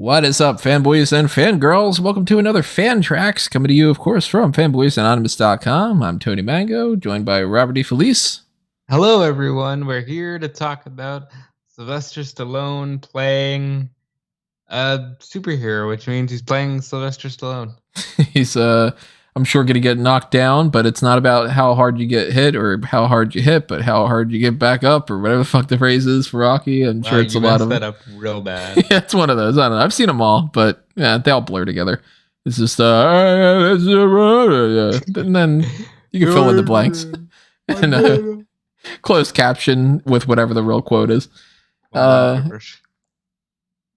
What is up, fanboys and fangirls? Welcome to another FanTracks, coming to you, of course, from FanboysAnonymous.com. I'm Tony Mango, joined by Robert DeFelice. Hello, everyone. We're here to talk about Sylvester Stallone playing a superhero, which means he's playing Sylvester Stallone. He's, I'm sure, going to get knocked down, but it's not about how hard you get hit or how hard you hit, but how hard you get back up or whatever the fuck the phrase is for Rocky. I'm sure it's a lot of that up real bad. Yeah, it's one of those. I don't know. I've seen them all, but yeah, they all blur together. It's just, and then you can fill in the blanks. And closed caption with whatever the real quote is.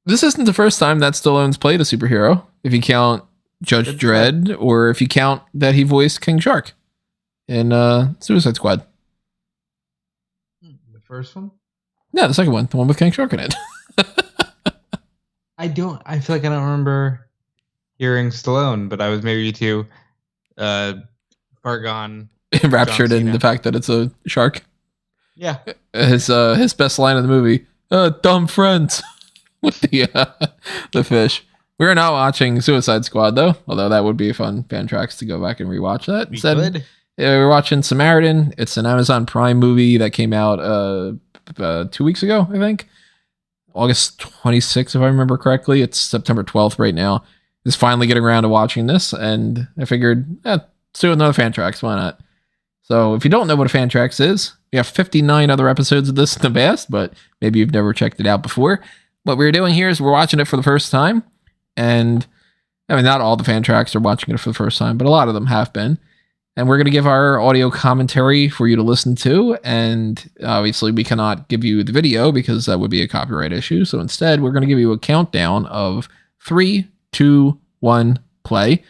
This isn't the first time that Stallone's played a superhero, if you count Judge Dredd, or if you count that he voiced King Shark in Suicide Squad. The first one? Yeah, the second one, the one with King Shark in it. I feel like I don't remember hearing Stallone, but I was maybe too far gone. Raptured in the fact that it's a shark. Yeah. His best line in the movie, dumb friends, with the fish. We're not watching Suicide Squad, though, although that would be a fun FanTracks to go back and rewatch that. Instead, we're watching Samaritan. It's an Amazon Prime movie that came out 2 weeks ago, I think. August 26th, if I remember correctly. It's September 12th right now. Just finally getting around to watching this, and I figured, let's do another FanTracks. Why not? So if you don't know what a FanTracks is, we have 59 other episodes of this in the past, but maybe you've never checked it out before. What we're doing here is we're watching it for the first time. And I mean, not all the FanTracks are watching it for the first time, but a lot of them have been. And we're going to give our audio commentary for you to listen to. And obviously, we cannot give you the video because that would be a copyright issue. So instead, we're going to give you a countdown of 3, 2, 1, play.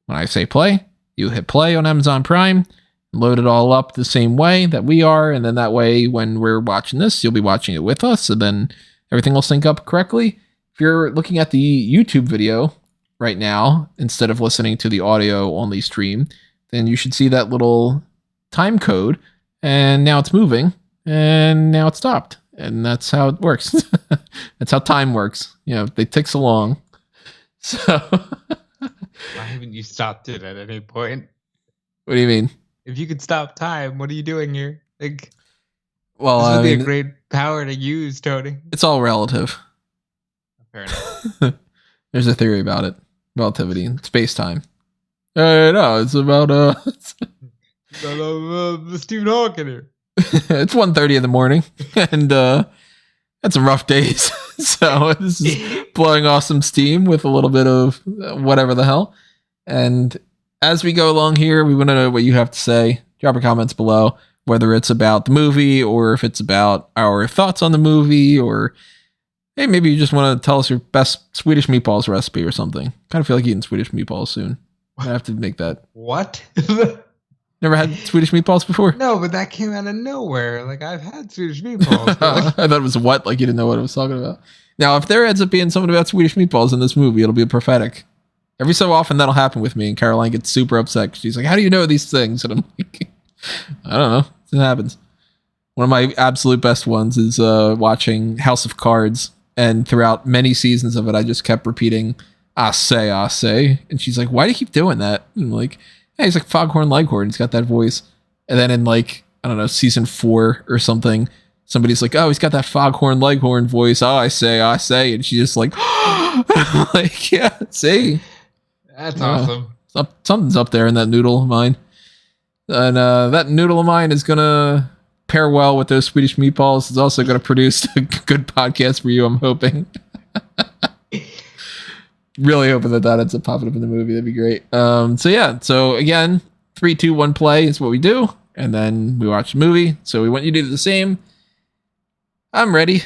When I say play, you hit play on Amazon Prime, load it all up the same way that we are. And then that way, when we're watching this, you'll be watching it with us. And then everything will sync up correctly. If you're looking at the YouTube video right now, instead of listening to the audio only stream, then you should see that little time code, and now it's moving, and now it's stopped. And that's how it works. That's how time works. You know, they tick along. So why haven't you stopped it at any point? What do you mean? If you could stop time, what are you doing here? Like, well, this would be a great power to use, Tony. It's all relative. Fair enough. There's a theory about it. Relativity and space-time. No, it's about the Stephen Hawking here. It's 1:30 in the morning, and had some rough days. So this is blowing off some steam with a little bit of whatever the hell. And as we go along here, we want to know what you have to say. Drop your comments below, whether it's about the movie or if it's about our thoughts on the movie, or hey, maybe you just want to tell us your best Swedish meatballs recipe or something. Kind of feel like eating Swedish meatballs soon. I have to make that. What? Never had Swedish meatballs before? No, but that came out of nowhere. Like, I've had Swedish meatballs. I thought it was what? Like you didn't know what I was talking about. Now, if there ends up being something about Swedish meatballs in this movie, it'll be prophetic. Every so often that'll happen with me, and Caroline gets super upset. She's like, how do you know these things? And I'm like, I don't know. It happens. One of my absolute best ones is watching House of Cards. And throughout many seasons of it, I just kept repeating, I say. And she's like, why do you keep doing that? And I'm like, hey, he's like Foghorn Leghorn. He's got that voice. And then in like, I don't know, season 4 or something, somebody's like, oh, he's got that Foghorn Leghorn voice. Oh, I say. And she's just like, I'm like, yeah, see. That's awesome. Something's up there in that noodle of mine. And that noodle of mine is going to pair well with those Swedish meatballs. It's also going to produce a good podcast for you, I'm hoping. Really hoping that ends up popping up in the movie. That'd be great. So again, 3, 2, 1 play is what we do, and then we watch the movie. So we want you to do the same. I'm ready.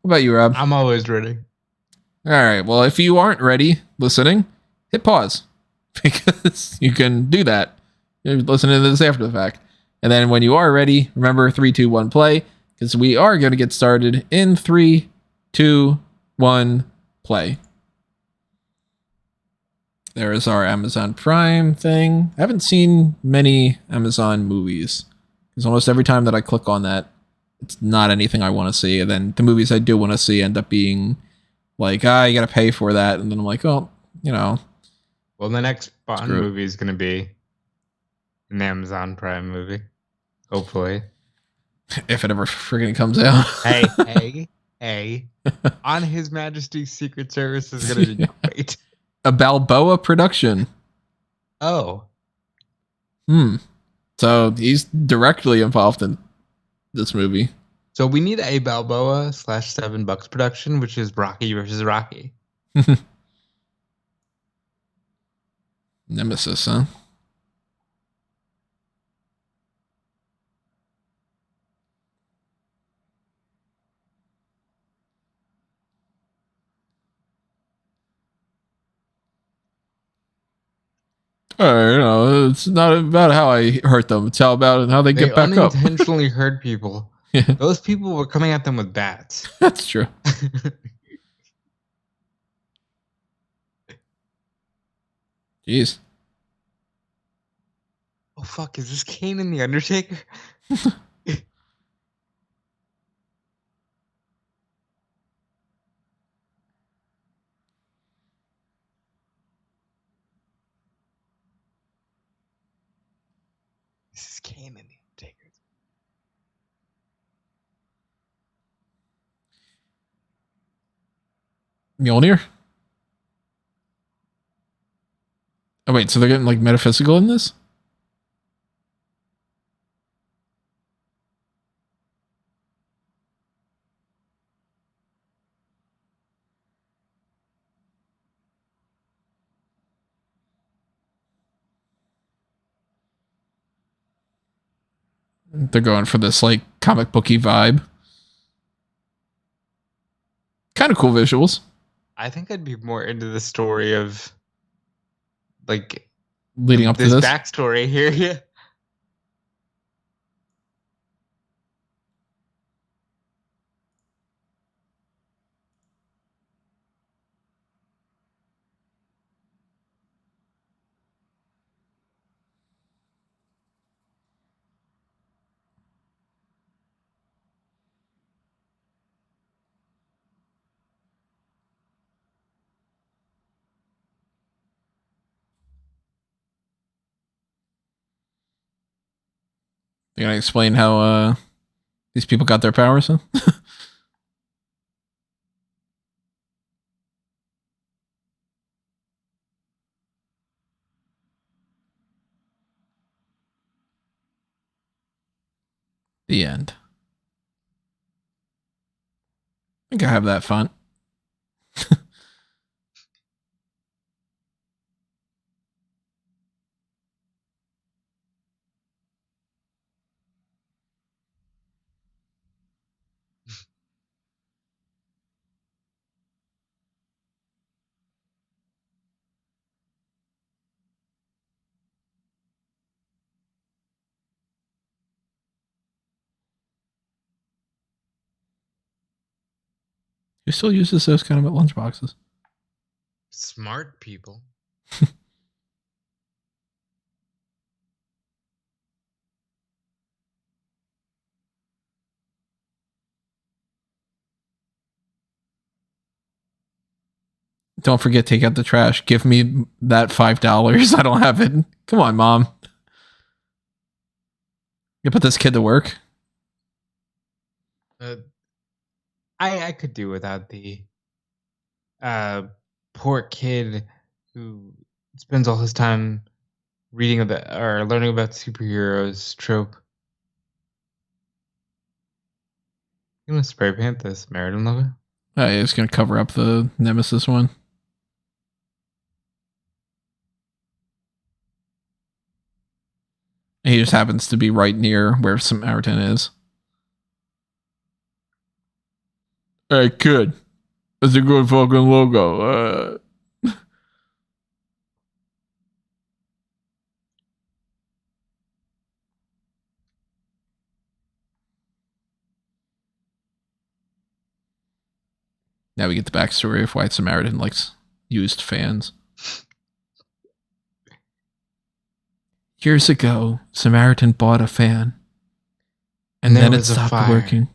What about you, Rob? I'm always ready. All right. Well, if you aren't ready listening, hit pause, because you can do that. You're listening to this after the fact. And then when you are ready, remember 3, 2, 1 play, because we are going to get started in 3, 2, 1 play. There is our Amazon Prime thing. I haven't seen many Amazon movies, because almost every time that I click on that, it's not anything I want to see. And then the movies I do want to see end up being like, you got to pay for that. And then I'm like, oh, Well, the next Bond movie is going to be an Amazon Prime movie. Hopefully. If it ever friggin' comes out. Hey. On His Majesty's Secret Service is going to be great. A Balboa production. Oh. So he's directly involved in this movie. So we need a Balboa / $7 production, which is Rocky versus Rocky. Nemesis, huh? It's not about how I hurt them. It's how about how they get back up. They unintentionally hurt people. Yeah. Those people were coming at them with bats. That's true. Jeez. Oh, fuck. Is this Kane and the Undertaker? This is Kane and the Undertaker. Mjolnir? Oh, wait. So they're getting like metaphysical in this? They're going for this like comic booky vibe. Kind of cool visuals. I think I'd be more into the story of like leading up to this backstory here. Yeah. You're gonna explain how these people got their powers, huh? The end. I think I have that font. Who still uses those kind of lunchboxes? Smart people. Don't forget, take out the trash. Give me that $5. I don't have it. Come on, Mom. You put this kid to work. I could do without the poor kid who spends all his time reading about or learning about superheroes trope. You gonna spray paint the Samaritan logo? Yeah, it's gonna cover up the Nemesis one. He just happens to be right near where Samaritan is. Hey, kid. That's a good fucking logo. Now we get the backstory of why Samaritan likes used fans. Years ago, Samaritan bought a fan. And then it stopped working.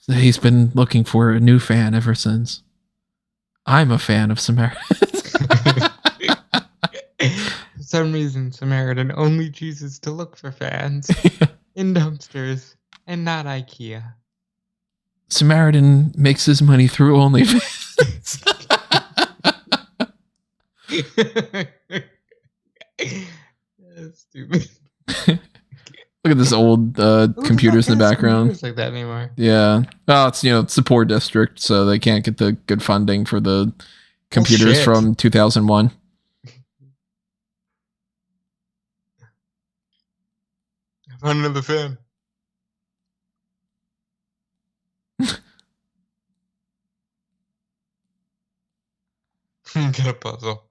So he's been looking for a new fan ever since. I'm a fan of Samaritan. For some reason, Samaritan only chooses to look for fans in dumpsters and not IKEA. Samaritan makes his money through OnlyFans. That's stupid. Look at this old computers in the background. Like that anymore. Yeah. Oh, it's it's a poor district, so they can't get the good funding for the computers from 2001. I found another fan. Get a puzzle.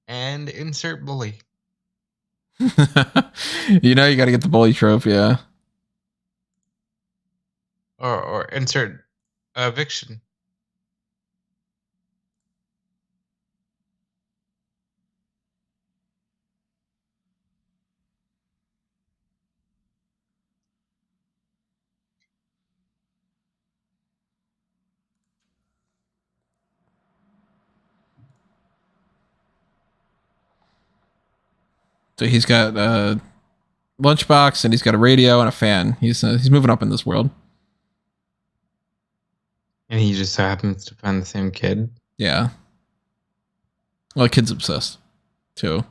And insert bully. You got to get the bully trope, yeah. Or insert eviction. So he's got a lunchbox and he's got a radio and a fan. He's moving up in this world. And he just so happens to find the same kid. Yeah. Well, the kid's obsessed, too.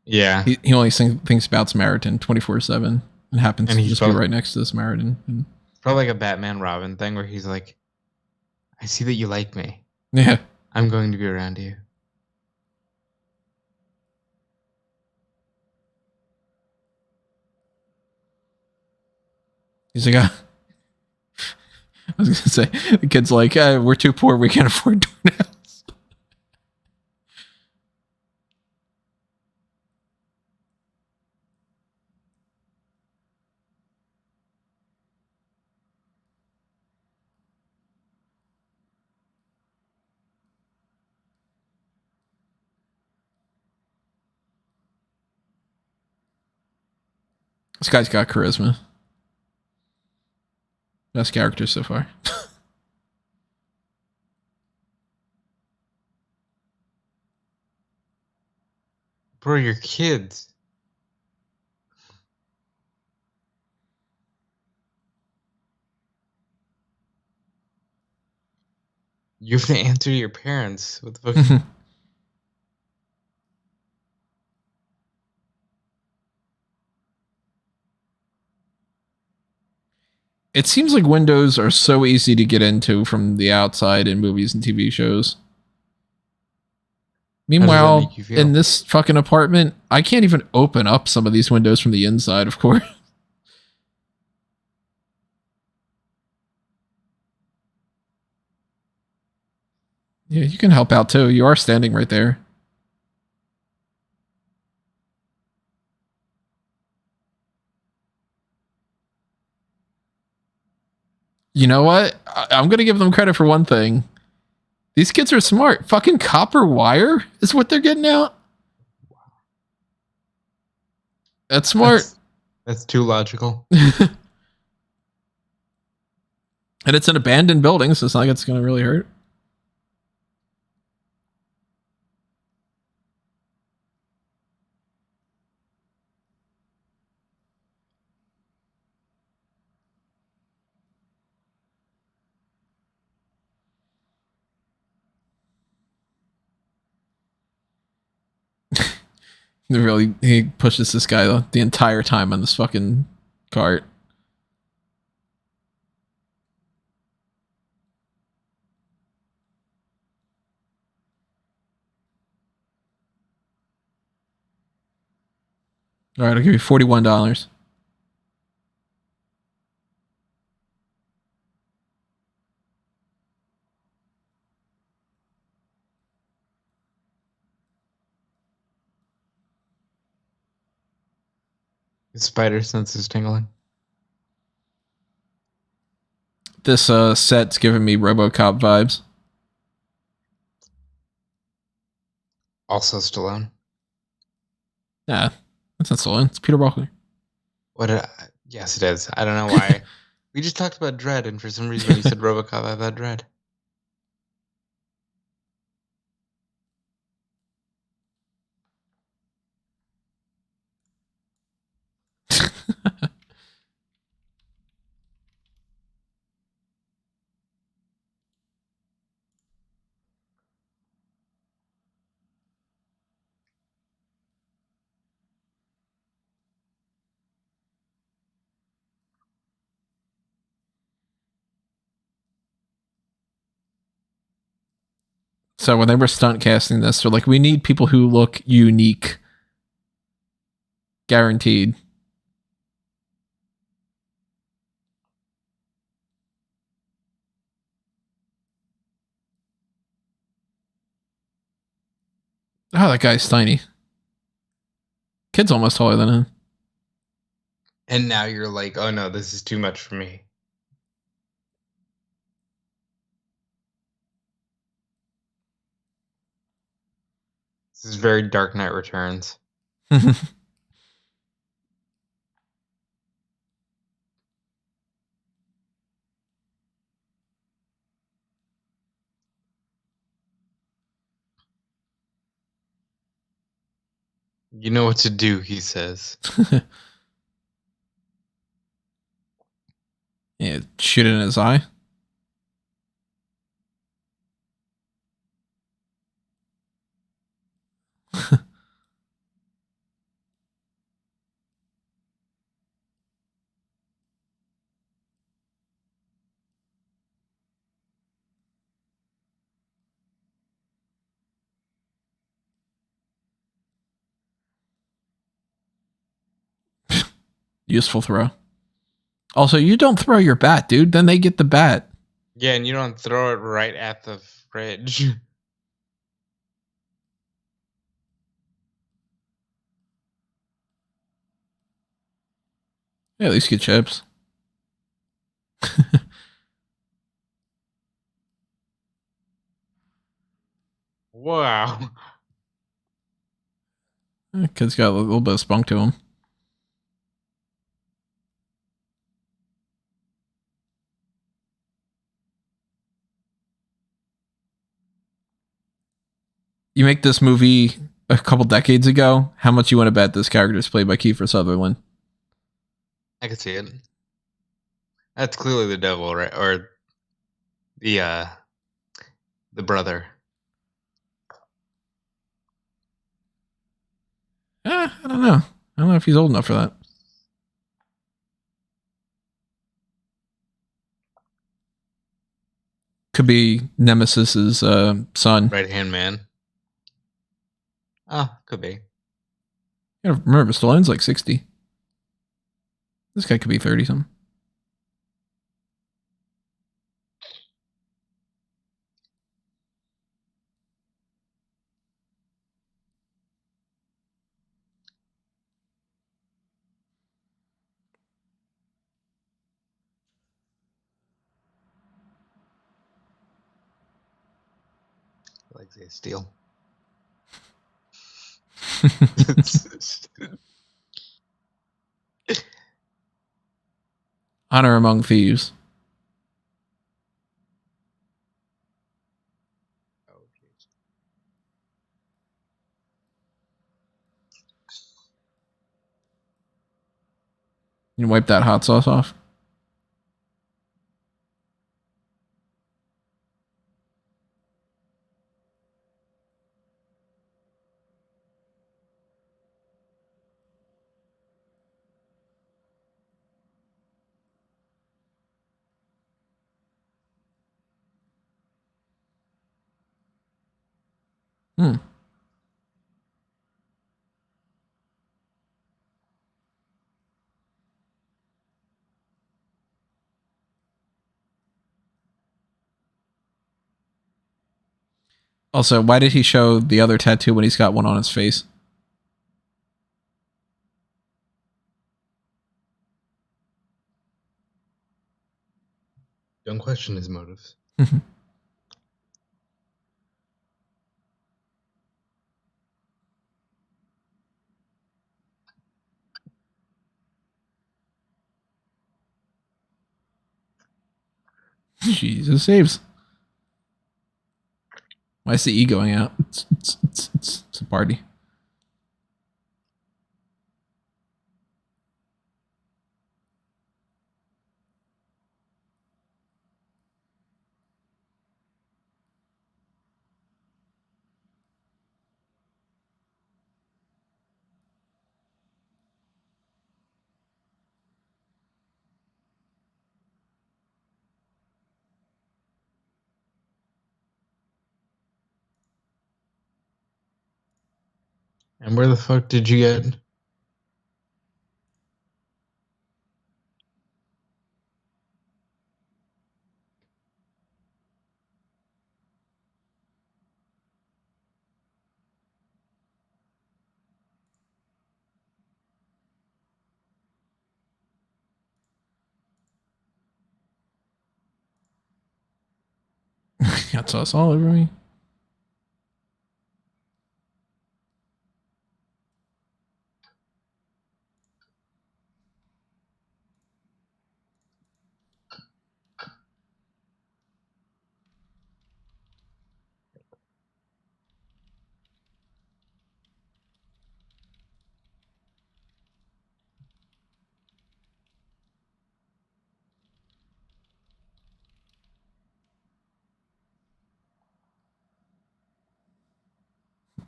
Yeah. He only thinks about Samaritan 24/7 and happens to just be right next to the Samaritan. And probably like a Batman Robin thing where he's like, I see that you like me. Yeah. I'm going to be around you. He's like, I was going to say, the kid's like, we're too poor. We can't afford doornails. This guy's got charisma. Best character so far. Bro, your kids. You have to answer to your parents. What the fuck? It seems like windows are so easy to get into from the outside in movies and TV shows. Meanwhile, in this fucking apartment, I can't even open up some of these windows from the inside, of course. Yeah, you can help out too. You are standing right there. You know what? I'm going to give them credit for one thing. These kids are smart. Fucking copper wire is what they're getting out. That's smart. That's too logical. And it's an abandoned building, so it's not like it's going to really hurt. He pushes this guy the entire time on this fucking cart. All right, I'll give you $41. His spider sense is tingling. This set's giving me RoboCop vibes. Also Stallone. Nah, that's not Stallone. It's Peter Walker. Yes, it is. I don't know why. We just talked about Dread, and for some reason when you said Robocop, I thought Dread. So when they were stunt casting this, they're like, we need people who look unique. Guaranteed. Oh, that guy's tiny. Kid's almost taller than him. And now you're like, oh no, this is too much for me. This is very Dark Knight Returns. You know what to do, he says. Yeah, shoot it in his eye. Useful throw. Also, you don't throw your bat, dude. Then they get the bat. Yeah, and you don't throw it right at the fridge. Yeah, at least get chips. Wow. Kid's got a little bit of spunk to him. You make this movie a couple decades ago. How much you want to bet this character is played by Kiefer Sutherland? I can see it. That's clearly the devil, right? Or the brother. I don't know. I don't know if he's old enough for that. Could be Nemesis's son. Right-hand man. Ah, could be. You gotta remember, Stallone's like 60. This guy could be 30 something. Like they steal. Honor among thieves. You can wipe that hot sauce off. Hmm. Also, why did he show the other tattoo when he's got one on his face? Don't question his motives. Jesus saves. Why is the E going out? It's a party. And where the fuck did you get? Got sauce all over me.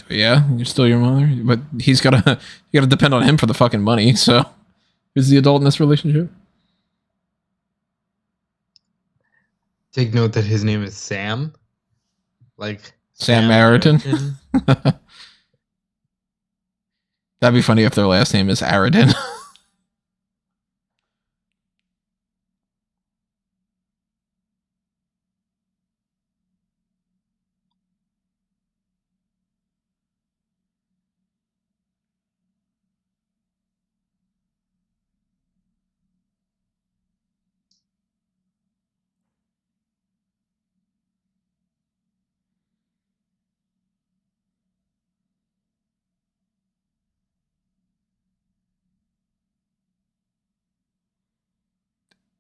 Yeah, you're still your mother, but you gotta depend on him for the fucking money. So, who's the adult in this relationship? Take note that his name is Sam. Like Samaritan. Samaritan. That'd be funny if their last name is Aridin.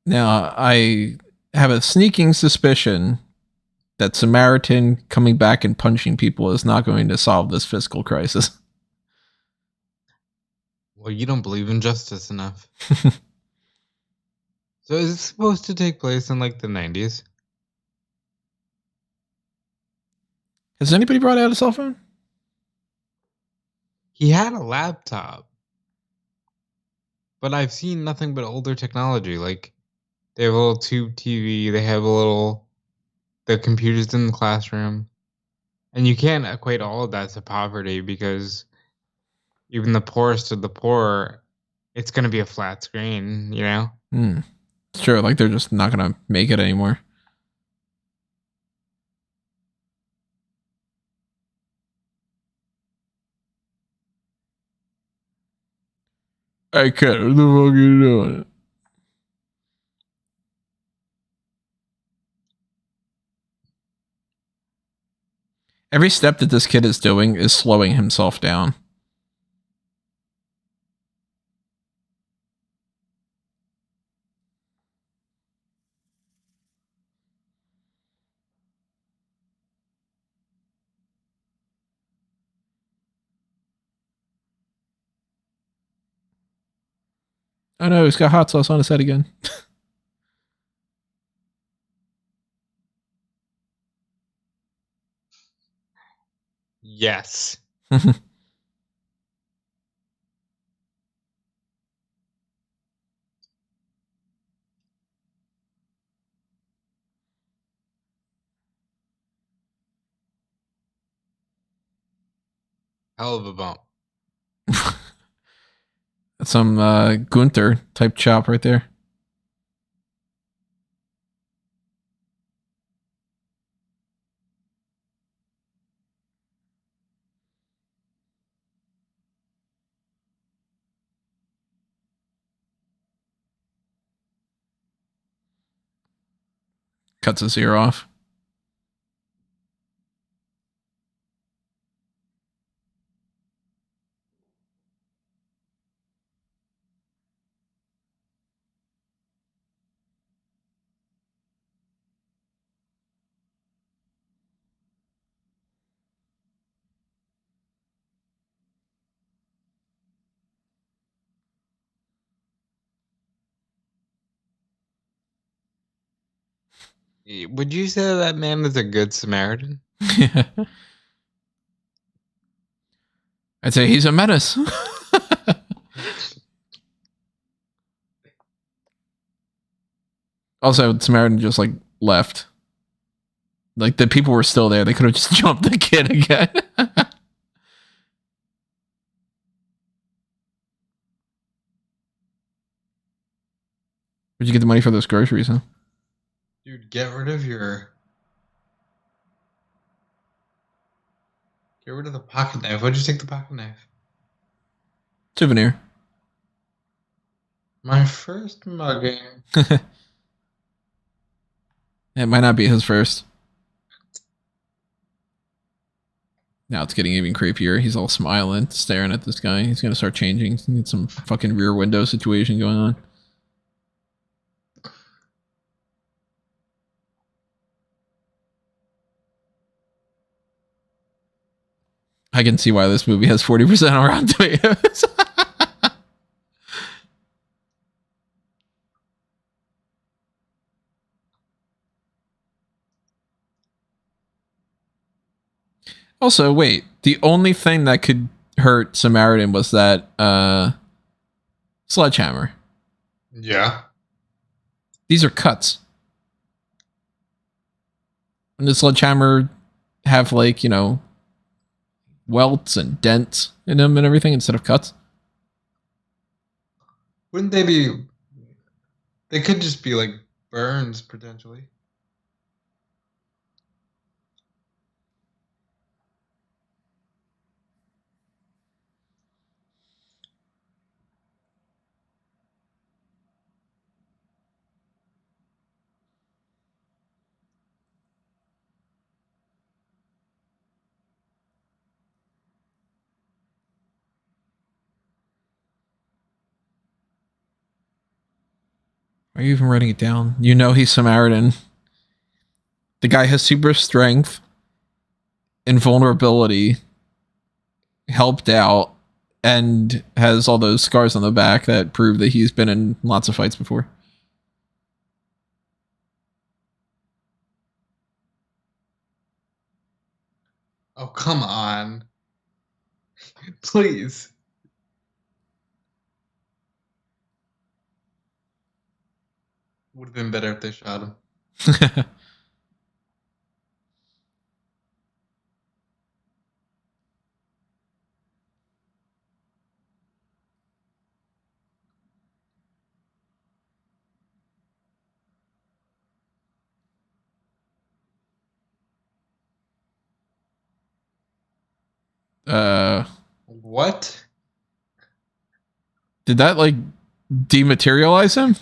Now, I have a sneaking suspicion that Samaritan coming back and punching people is not going to solve this fiscal crisis. Well, you don't believe in justice enough. So is it supposed to take place in like the 90s? Has anybody brought out a cell phone? He had a laptop. But I've seen nothing but older technology. Like they have a little tube TV, they have the computers in the classroom. And you can't equate all of that to poverty because even the poorest of the poor, it's going to be a flat screen, you know? It's true. Like they're just not going to make it anymore. I can't. What the fuck are you doing? Every step that this kid is doing is slowing himself down. Oh no, he's got hot sauce on his head again. Yes. Hell of a bump. That's some Gunther type chop right there. Cuts his ear off. Would you say that man is a good Samaritan? I'd say he's a menace. Also, Samaritan just like left. Like the people were still there. They could have just jumped the kid again. Where'd you get the money for those groceries, huh? Dude, get rid of the pocket knife. Why'd you take the pocket knife? Souvenir. My first mugging. It might not be his first. Now it's getting even creepier. He's all smiling, staring at this guy. He's gonna start changing. Get some fucking rear window situation going on. I can see why this movie has 40% on Rotten Tomatoes. Also, wait. The only thing that could hurt Samaritan was that sledgehammer. Yeah. These are cuts. And the sledgehammer have like, welts and dents in them and everything instead of cuts. Wouldn't they be... They could just be like burns, potentially. Are you even writing it down? You know he's Samaritan. The guy has super strength, invulnerability, helped out, and has all those scars on the back that prove that he's been in lots of fights before. Oh, come on. Please. Would have been better if they shot him. What? Did that like dematerialize him?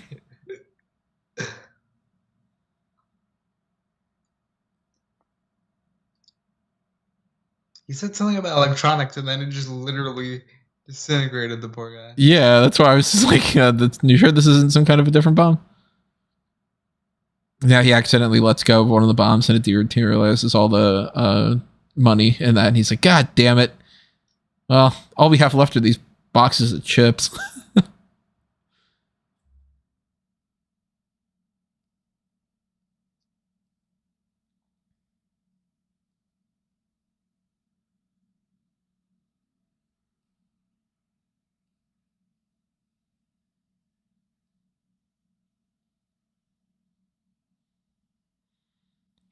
He said something about electronics and then it just literally disintegrated the poor guy. Yeah, that's why I was just like, you sure this isn't some kind of a different bomb? Yeah, he accidentally lets go of one of the bombs and it dematerializes all the money in that. And he's like, God damn it. Well, all we have left are these boxes of chips.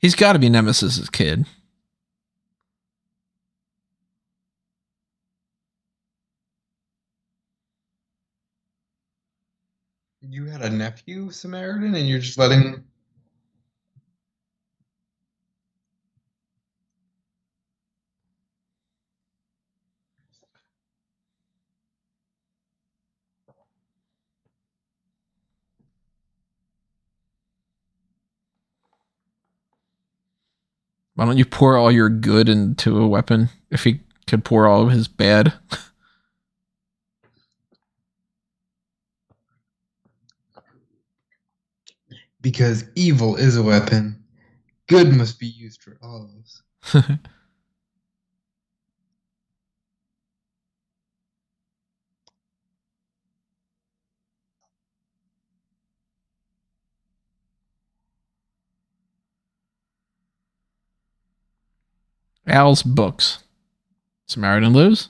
He's got to be Nemesis's kid. You had a nephew, Samaritan, and you're just letting... Why don't you pour all your good into a weapon if he could pour all of his bad? Because evil is a weapon. Good must be used for all of us. Al's books. Samaritan lives.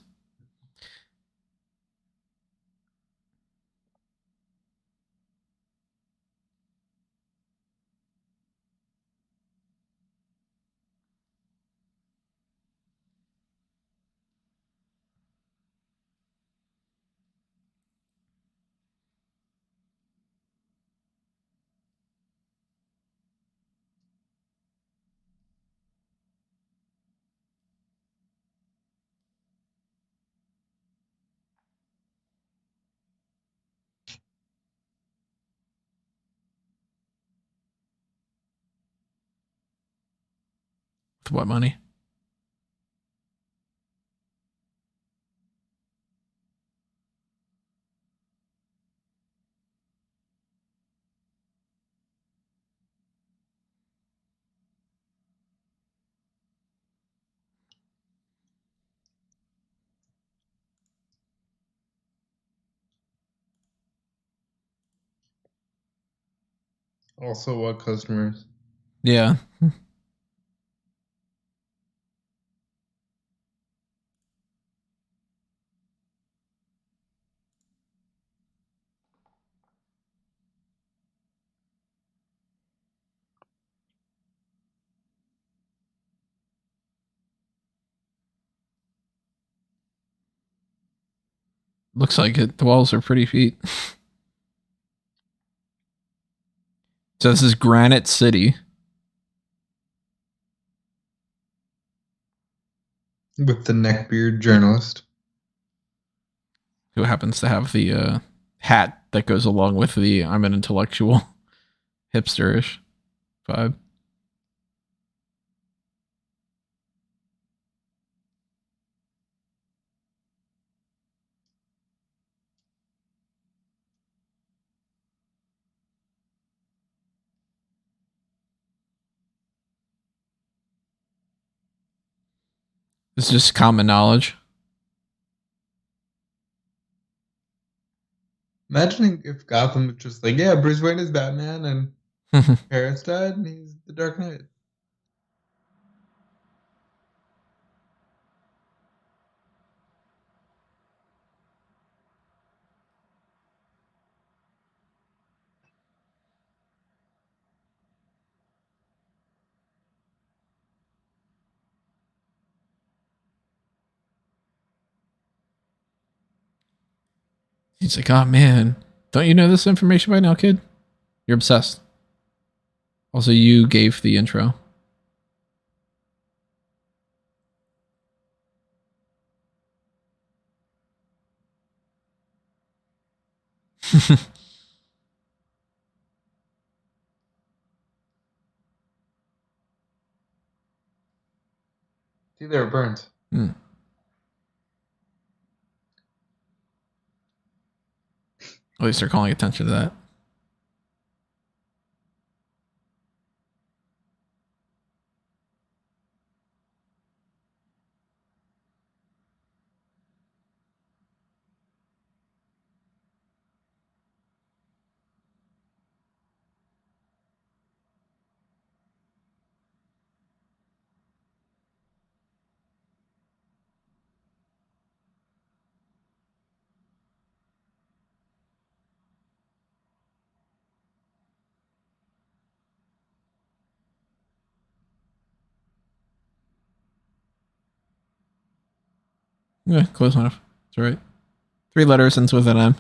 With what money? Also, what customers? Yeah. Looks like it. The walls are pretty feet. So this is Granite City. With the neckbeard journalist. Who happens to have the hat that goes along with the I'm an intellectual hipsterish vibe. It's just common knowledge. Imagining if Gotham was just like, yeah, Bruce Wayne is Batman and Paris died and he's the Dark Knight. He's like, oh man, don't you know this information by now, kid? You're obsessed. Also, you gave the intro. See, they were burnt. Hmm. At least they're calling attention to that. Yeah, close enough. That's right. 3 letters ends with an M.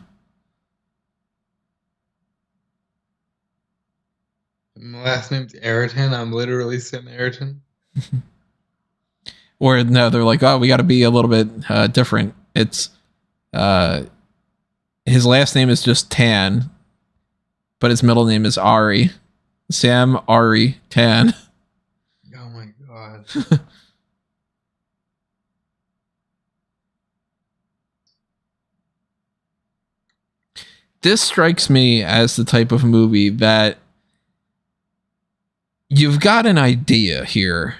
My last name's Ayrton. I'm literally Samaritan. Or no, they're like, oh, we got to be a little bit different. It's his last name is just Tan, but his middle name is Ari. Sam Ari Tan. Oh my god. This strikes me as the type of movie that you've got an idea here,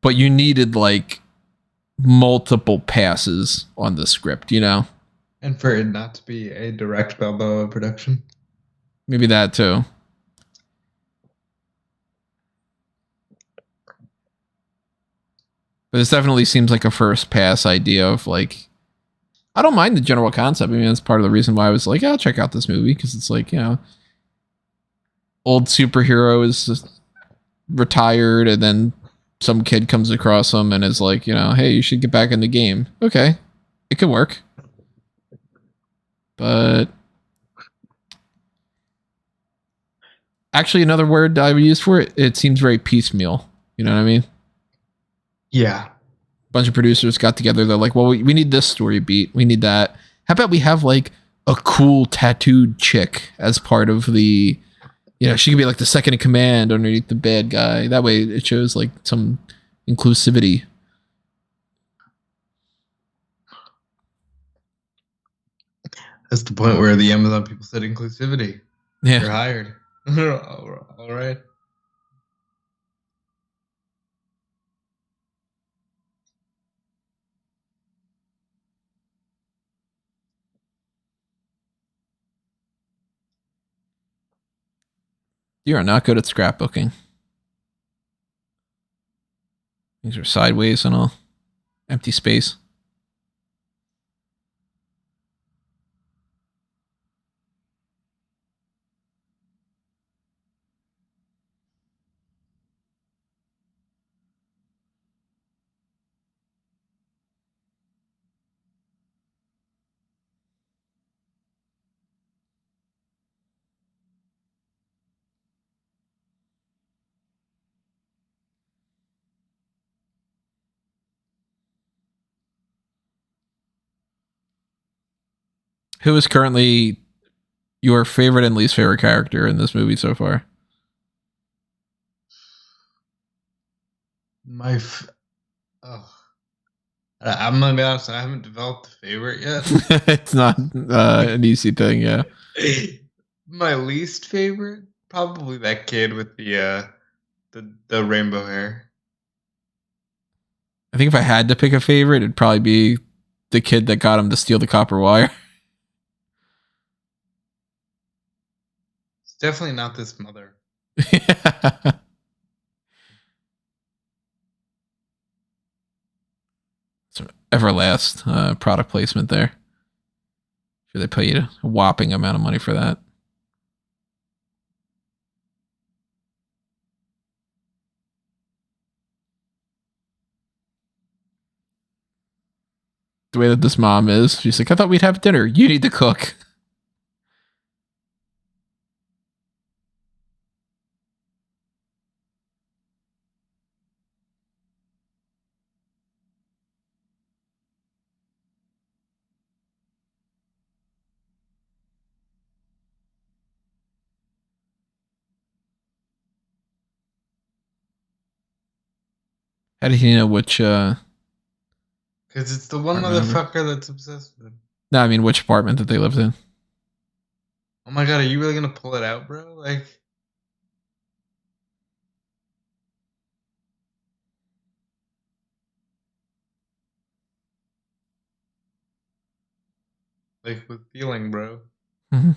but you needed like multiple passes on the script, you know? And for it not to be a direct Balboa production. Maybe that too. But this definitely seems like a first pass idea of like, I don't mind the general concept. I mean, that's part of the reason why I was like, I'll check out this movie because it's like, old superhero is retired and then some kid comes across him and is like, hey, you should get back in the game. Okay, it could work. But actually, another word I would use for it, it seems very piecemeal. You know what I mean? Yeah. Bunch of producers got together. They're like, well, we need this story beat. We need that. How about we have like a cool tattooed chick as part of the, she could be like the second in command underneath the bad guy. That way it shows like some inclusivity. That's the point where the Amazon people said inclusivity. Yeah. You're hired. All right. You are not good at scrapbooking. These are sideways and all. Empty space. Who is currently your favorite and least favorite character in this movie so far? I'm gonna be honest, I haven't developed a favorite yet. It's not an easy thing, yeah. My least favorite, probably that kid with the rainbow hair. I think if I had to pick a favorite, it'd probably be the kid that got him to steal the copper wire. It's definitely not this mother. Yeah. Some Everlast product placement there. Sure, they pay you a whopping amount of money for that. The way that this mom is, she's like, I thought we'd have dinner. You need to cook. How did he know which? Because it's the one motherfucker that's obsessed with him. No, I mean which apartment that they lived in. Oh my god, are you really gonna pull it out, bro? Like with feeling, bro. Mm-hmm.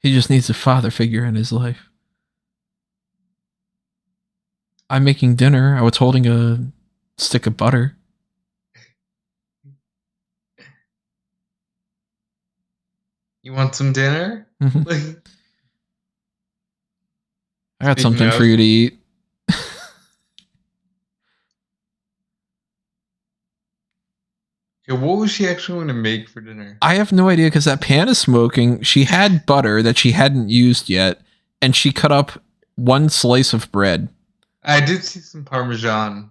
He just needs a father figure in his life. I'm making dinner. I was holding a stick of butter. You want some dinner? Mm-hmm. I got something for you to eat. Yeah, what was she actually going to make for dinner? I have no idea because that pan is smoking. She had butter that she hadn't used yet, and she cut up one slice of bread. I did see some Parmesan,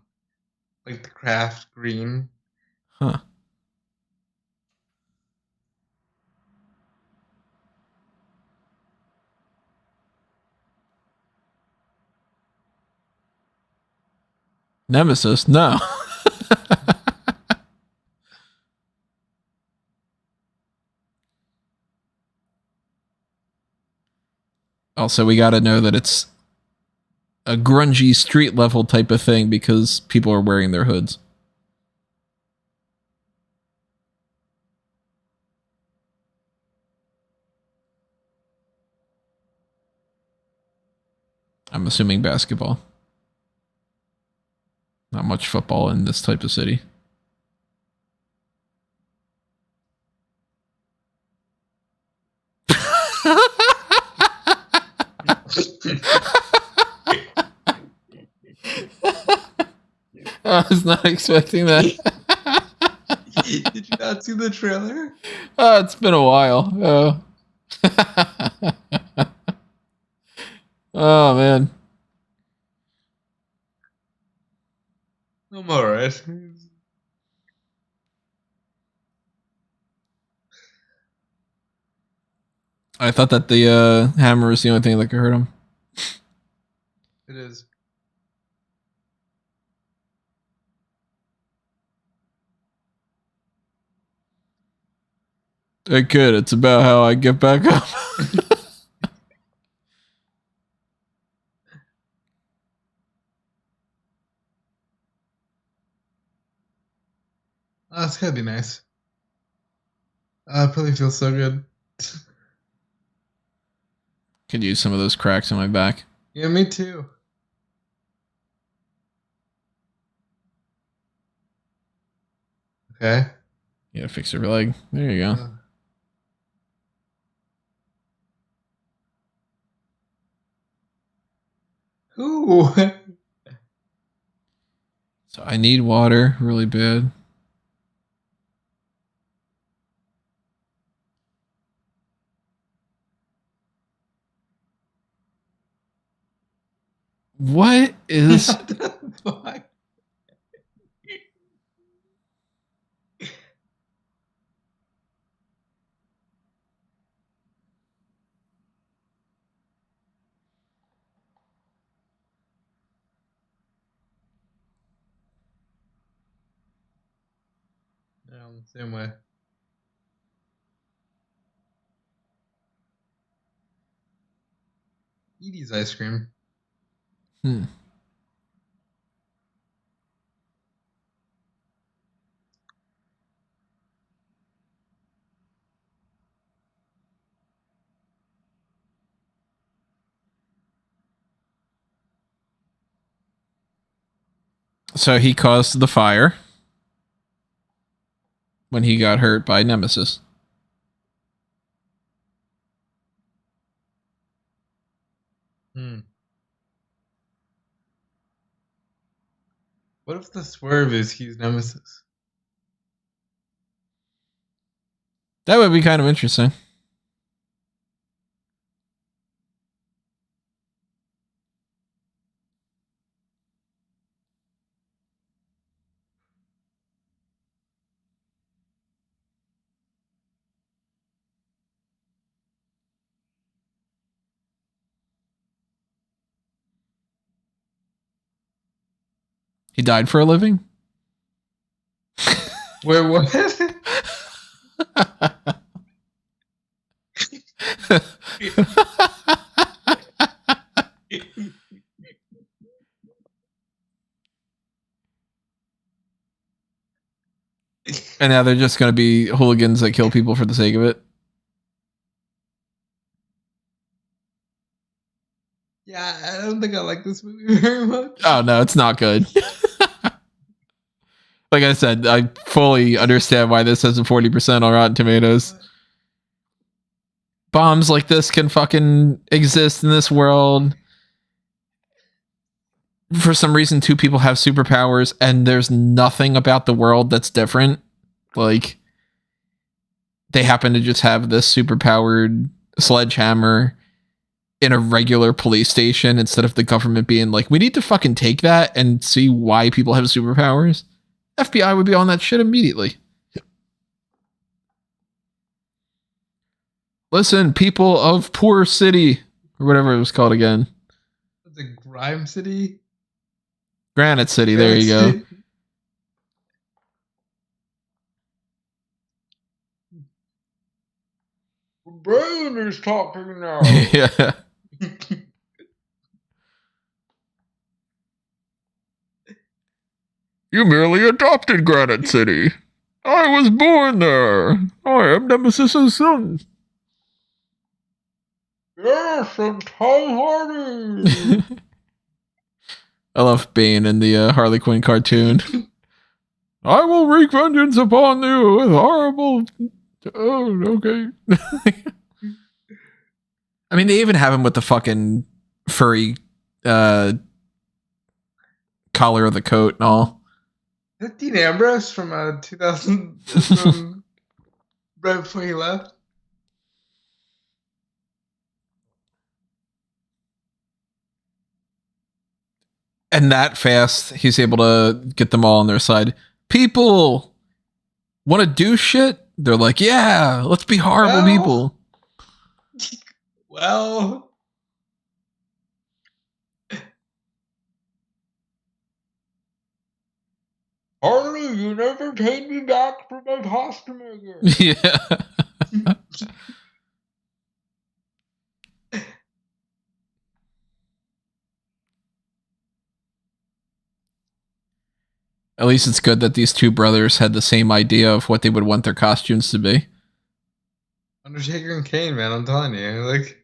like the Kraft green. Huh. Nemesis? No. Also, we got to know that it's a grungy street level type of thing because people are wearing their hoods. I'm assuming basketball. Not much football in this type of city. I was not expecting that. Did you not see the trailer? Oh, it's been a while. Oh. Oh, man. I'm alright. I thought that the hammer was the only thing that could hurt him. It is. Hey kid, it's about how I get back up. Oh, that's gotta be nice. I probably feel so good. Could use some of those cracks in my back. Yeah, me too. Okay. Yeah, fix your leg. There you go. Ooh. So I need water really bad. What is... What the fuck? Yeah, I'm the same way. Edie's ice cream. So he caused the fire when he got hurt by Nemesis. What if the swerve is he's Nemesis? That would be kind of interesting. He died for a living? Where what? And now they're just going to be hooligans that kill people for the sake of it? Yeah, I don't think I like this movie very much. Oh, no, it's not good. Like I said, I fully understand why this has a 40% on Rotten Tomatoes. Bombs like this can fucking exist in this world. For some reason, two people have superpowers, and there's nothing about the world that's different. Like, they happen to just have this superpowered sledgehammer in a regular police station instead of the government being like, we need to fucking take that and see why people have superpowers. FBI would be on that shit immediately. Listen, people of Poor City, or whatever it was called again. The Grime City? Granite City, there you go. Brain is talking now. Yeah. You merely adopted Granite City. I was born there. I am Nemesis's son. Yes, I'm Tom Hardy. I love Bane in the Harley Quinn cartoon. I will wreak vengeance upon you with horrible... Oh, okay. I mean, they even have him with the fucking furry collar of the coat and all. Is that Dean Ambrose from 2000? Right before he left? And that fast, he's able to get them all on their side. People want to do shit. They're like, yeah, let's be horrible people. Well, Harley, you never paid me back for my pasta maker. Yeah. At least it's good that these two brothers had the same idea of what they would want their costumes to be. Undertaker and Kane, man, I'm telling you, like.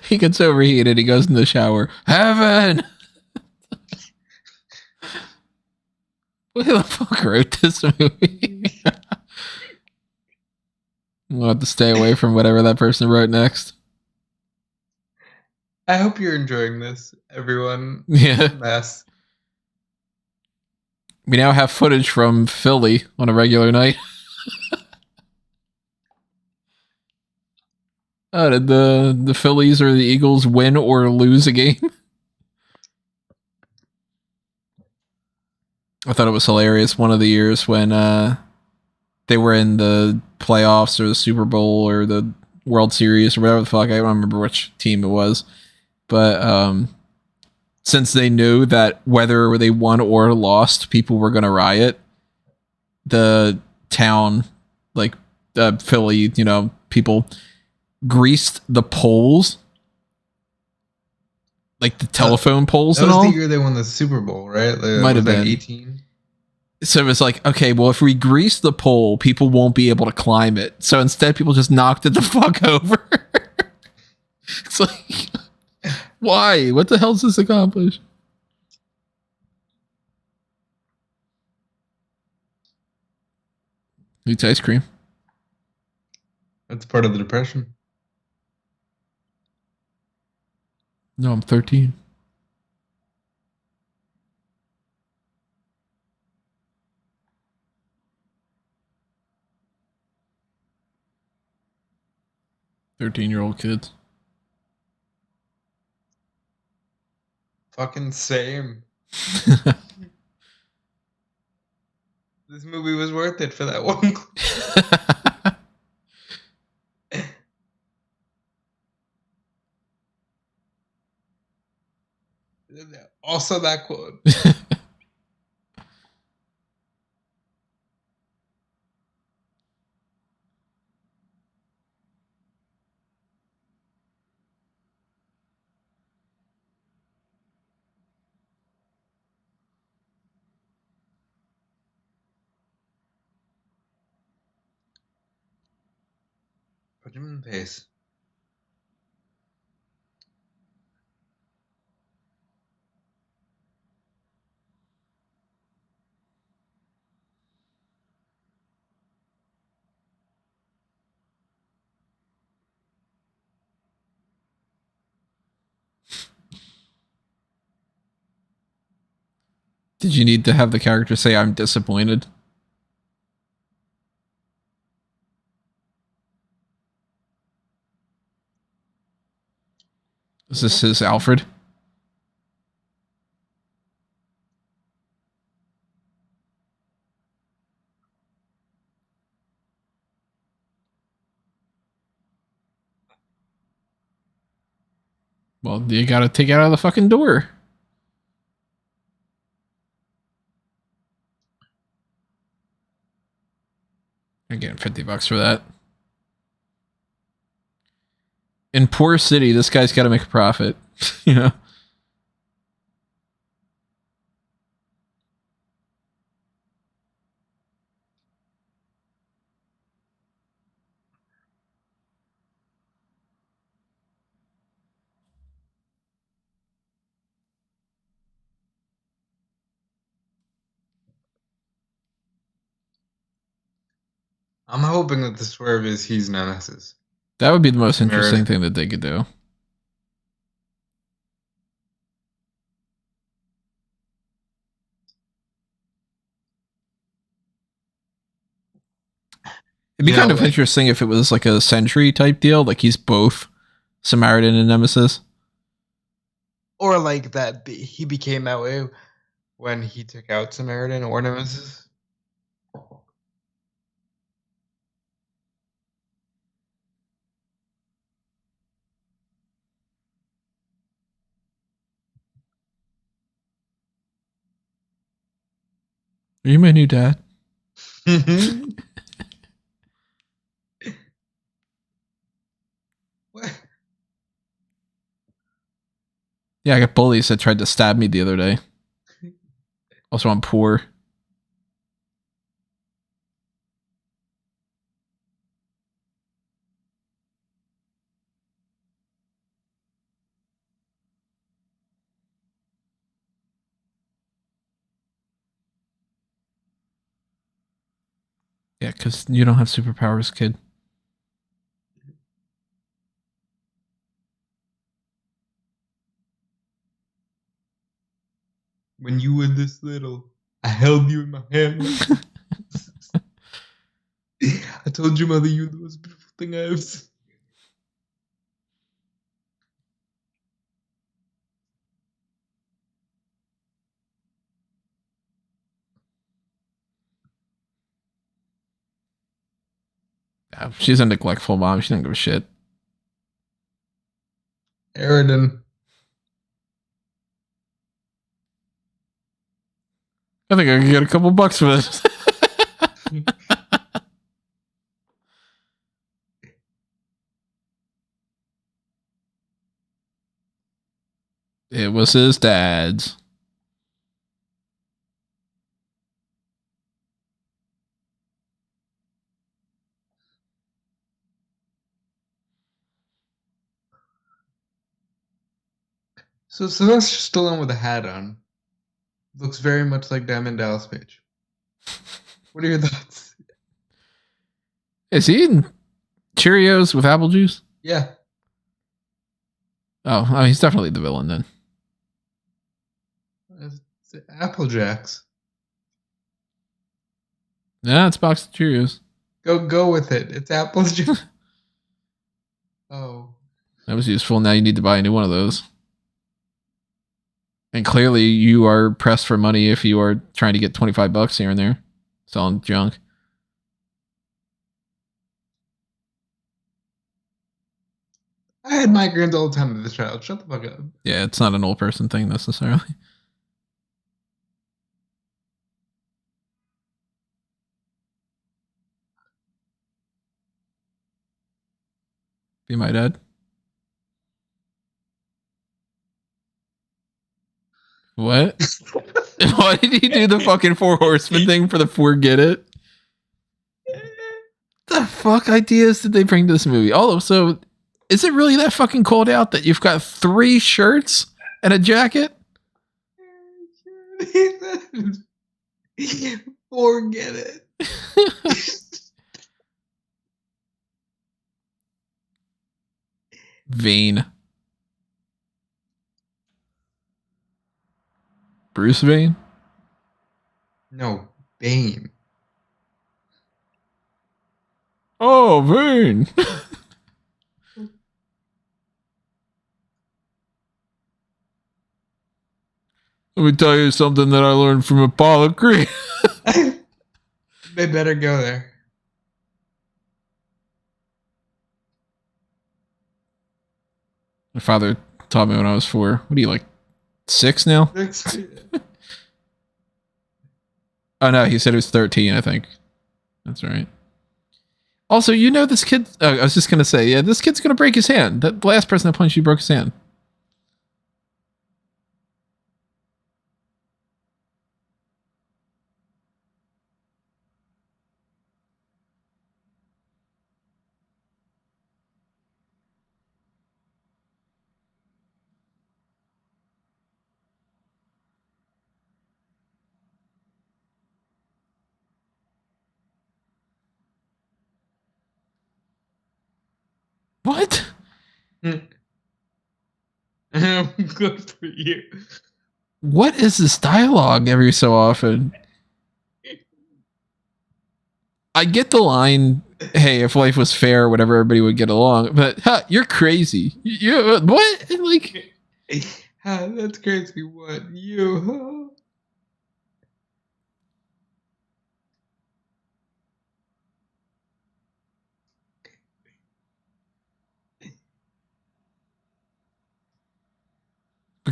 He gets overheated. He goes in the shower. Heaven! Who the fuck wrote this movie? We'll have to stay away from whatever that person wrote next. I hope you're enjoying this, everyone. Yeah. Mess. We now have footage from Philly on a regular night. Did the Phillies or the Eagles win or lose a game? I thought it was hilarious one of the years when they were in the playoffs or the Super Bowl or the World Series or whatever the fuck. I don't remember which team it was. But since they knew that whether they won or lost, people were going to riot, the town, like Philly, people greased the poles, like the telephone poles and all. That was the year they won the Super Bowl, right? Might have been 18. So it was like, okay, well, if we grease the pole, people won't be able to climb it. So instead, people just knocked it the fuck over. It's like, why? What the hell does this accomplish? Eats ice cream. That's part of the depression. No, I'm 13. Thirteen-year-old kids. Fucking same. This movie was worth it for that one. Also that quote. Put him in the pace. Did you need to have the character say, I'm disappointed? Is this his Alfred? Well, you gotta take it out of the fucking door. I'm getting $50 for that. In poor city, this guy's got to make a profit. You know? I'm hoping that the swerve is he's Nemesis. That would be the most interesting thing that they could do. It'd be kind of interesting if it was like a Sentry type deal, like he's both Samaritan and Nemesis. Or like that he became that way when he took out Samaritan or Nemesis. Are you my new dad? What? Yeah, I got bullies that tried to stab me the other day. Also, I'm poor. Yeah, because you don't have superpowers, kid. When you were this little, I held you in my hand. I told your mother you were the most beautiful thing I ever seen. Yeah, she's a neglectful mom. She doesn't give a shit. Aridin. I think I can get a couple bucks for this. It was his dad's. So Sylvester Stallone with a hat on looks very much like Diamond Dallas Page. What are your thoughts? Is he eating Cheerios with apple juice? Yeah. Oh, he's definitely the villain then. It's Apple Jacks. Yeah, it's box of Cheerios. Go with it. It's Apple Juice. Oh. That was useful. Now you need to buy a new one of those. And clearly you are pressed for money if you are trying to get $25 here and there. Selling junk. I had migraines all the time as a child. Shut the fuck up. Yeah, it's not an old person thing necessarily. Be my dad. What? Why did he do the fucking 4 horsemen thing for the forget it? The fuck ideas did they bring to this movie? Also, is it really that fucking cold out that you've got 3 shirts and a jacket? Forget it. Vane. Bruce Vane? No, Bane. Oh, Vane. Let me tell you something that I learned from Apollo Creed. They better go there. My father taught me when I was 4. What are you, like 6 now? Oh no, he said he was 13, I think. That's right. Also, this kid. I was just gonna say, this kid's gonna break his hand. The last person that punched you broke his hand. What? Good for you. What is this dialogue every so often? I get the line, hey, if life was fair, whatever, everybody would get along. But you're crazy. You what? Like, that's crazy. What you?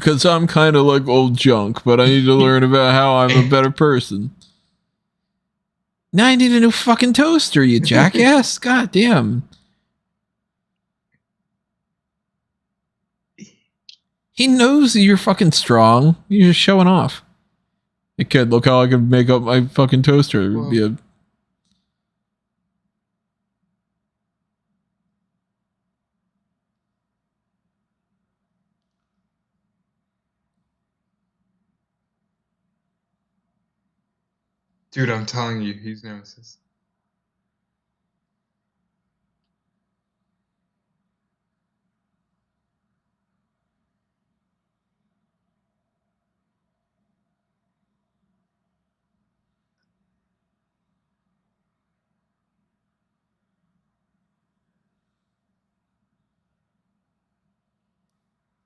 because I'm kind of like old junk, but I need to learn about how I'm a better person. Now I need a new fucking toaster, you jackass. God damn. He knows that you're fucking strong. You're just showing off. Hey kid, look how I can make up my fucking toaster. It would be a... Dude, I'm telling you, he's nemesis.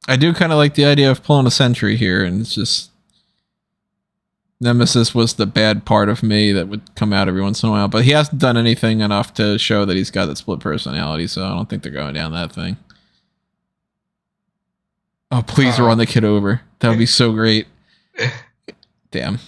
I do kind of like the idea of pulling a sentry here, and it's just... Nemesis was the bad part of me that would come out every once in a while, but he hasn't done anything enough to show that he's got that split personality, so I don't think they're going down that thing. Oh, please run the kid over. That would be so great. Damn.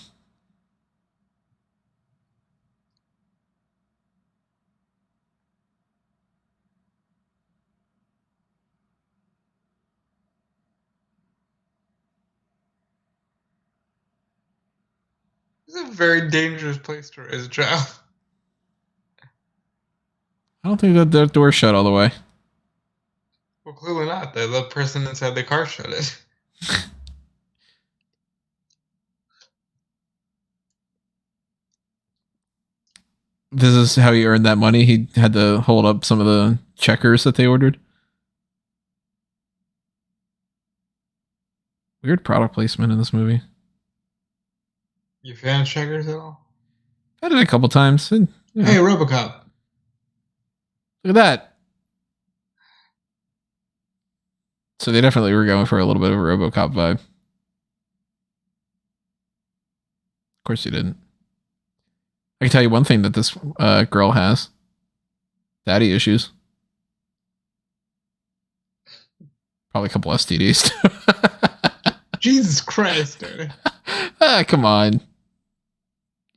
It's a very dangerous place to raise a child. I don't think that the door's shut all the way. Well, clearly not. The person inside the car shut it. This is how he earned that money. He had to hold up some of the checkers that they ordered. Weird product placement in this movie. You fan of checkers at all? I did it a couple times. And, Hey, RoboCop. Look at that. So they definitely were going for a little bit of a RoboCop vibe. Of course you didn't. I can tell you one thing that this girl has. Daddy issues. Probably a couple STDs. Jesus Christ, dude. Come on.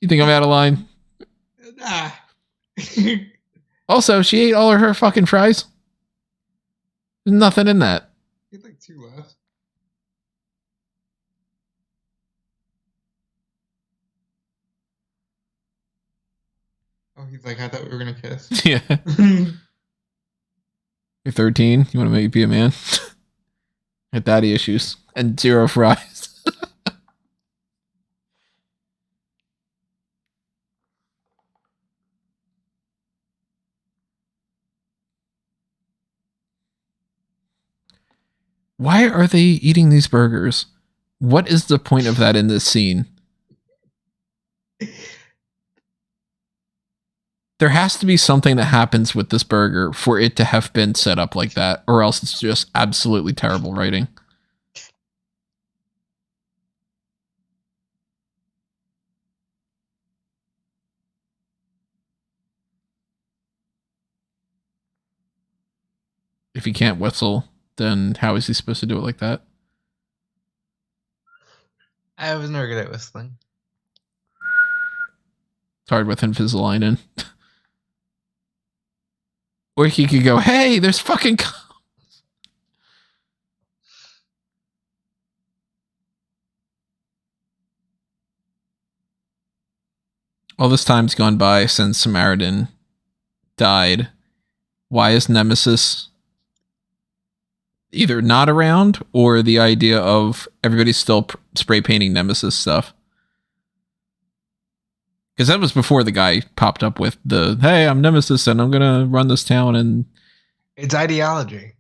You think I'm out of line? Nah. Also, she ate all of her fucking fries. There's nothing in that. You had like 2 left. Oh, he's like, I thought we were gonna kiss. Yeah. You're 13. You want to be a man? Had daddy issues and 0 fries. Why are they eating these burgers? What is the point of that in this scene? There has to be something that happens with this burger for it to have been set up like that, or else it's just absolutely terrible writing. If he can't whistle, then how is he supposed to do it like that? I was never good at whistling. It's hard with Invisalign in. Or he could go, hey, there's fucking cops. All this time's gone by since Samaritan died. Why is Nemesis either not around or the idea of everybody's still spray painting Nemesis stuff? Because that was before the guy popped up with the, hey, I'm Nemesis and I'm going to run this town. And it's ideology.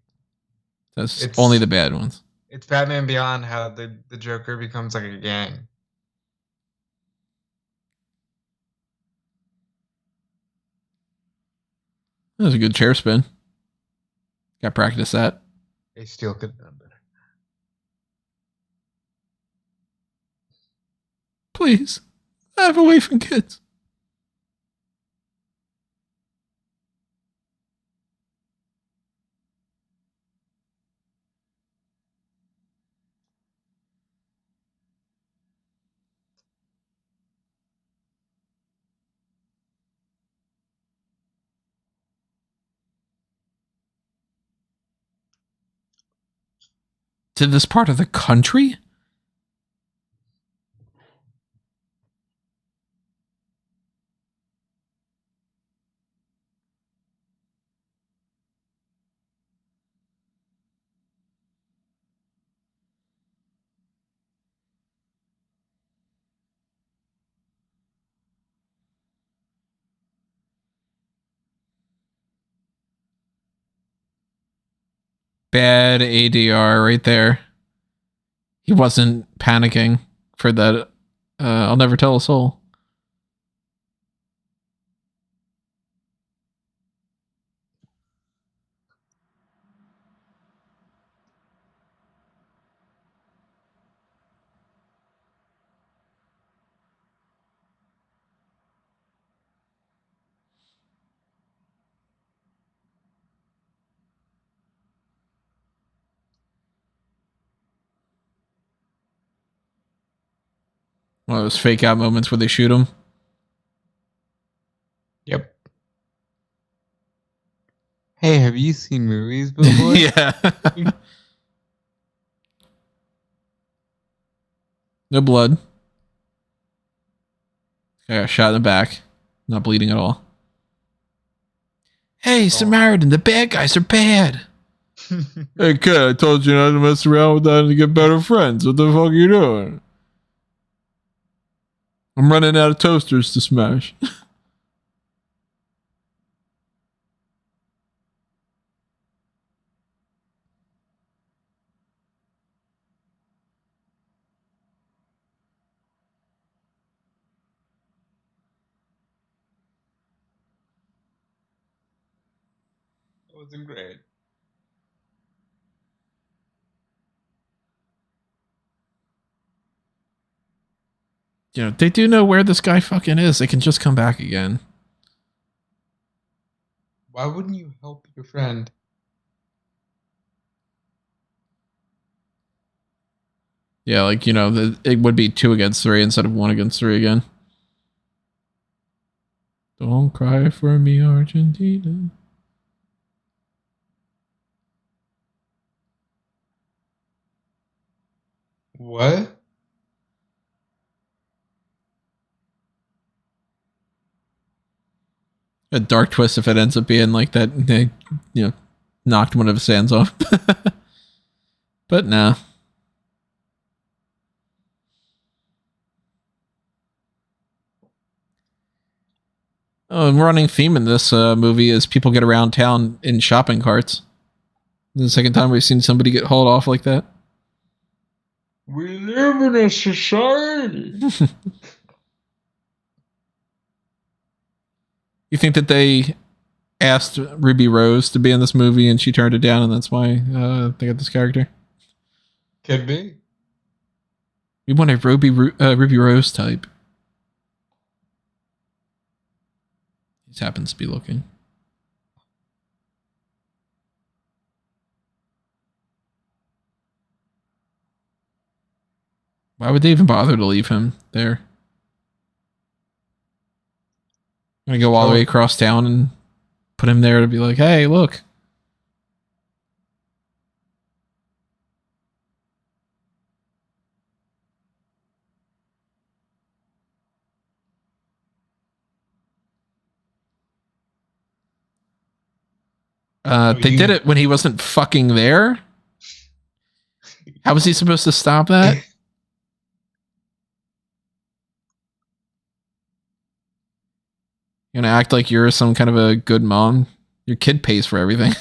That's only the bad ones. It's Batman Beyond, how the Joker becomes like a gang. That was a good chair spin. Got practice that. They still could have done better. Please, I have away from kids. To this part of the country? Bad ADR right there. He wasn't panicking for that. I'll never tell a soul. One of those fake out moments where they shoot him. Yep. Hey, have you seen movies before? Yeah. No blood. I got shot in the back. Not bleeding at all. Hey, Samaritan, the bad guys are bad. Hey, kid, I told you not to mess around with that and to get better friends. What the fuck are you doing? I'm running out of toasters to smash. That wasn't great. You know, they do know where this guy fucking is. They can just come back again. Why wouldn't you help your friend? Yeah, like, you know, it would be 2 against 3 instead of 1 against 3 again. Don't cry for me, Argentina. What? A dark twist if it ends up being like that. They, you know, knocked one of his hands off. But nah. Oh, and running theme in this movie is people get around town in shopping carts. This is the second time we've seen somebody get hauled off like that. We live in a society. You think that they asked Ruby Rose to be in this movie and she turned it down and that's why they got this character? Could be. We want a Ruby Rose type. He just happens to be looking. Why would they even bother to leave him there? Gonna go all the way across town and put him there to be like, hey, look. They did it when he wasn't fucking there. How was he supposed to stop that? You're gonna act like you're some kind of a good mom? Your kid pays for everything.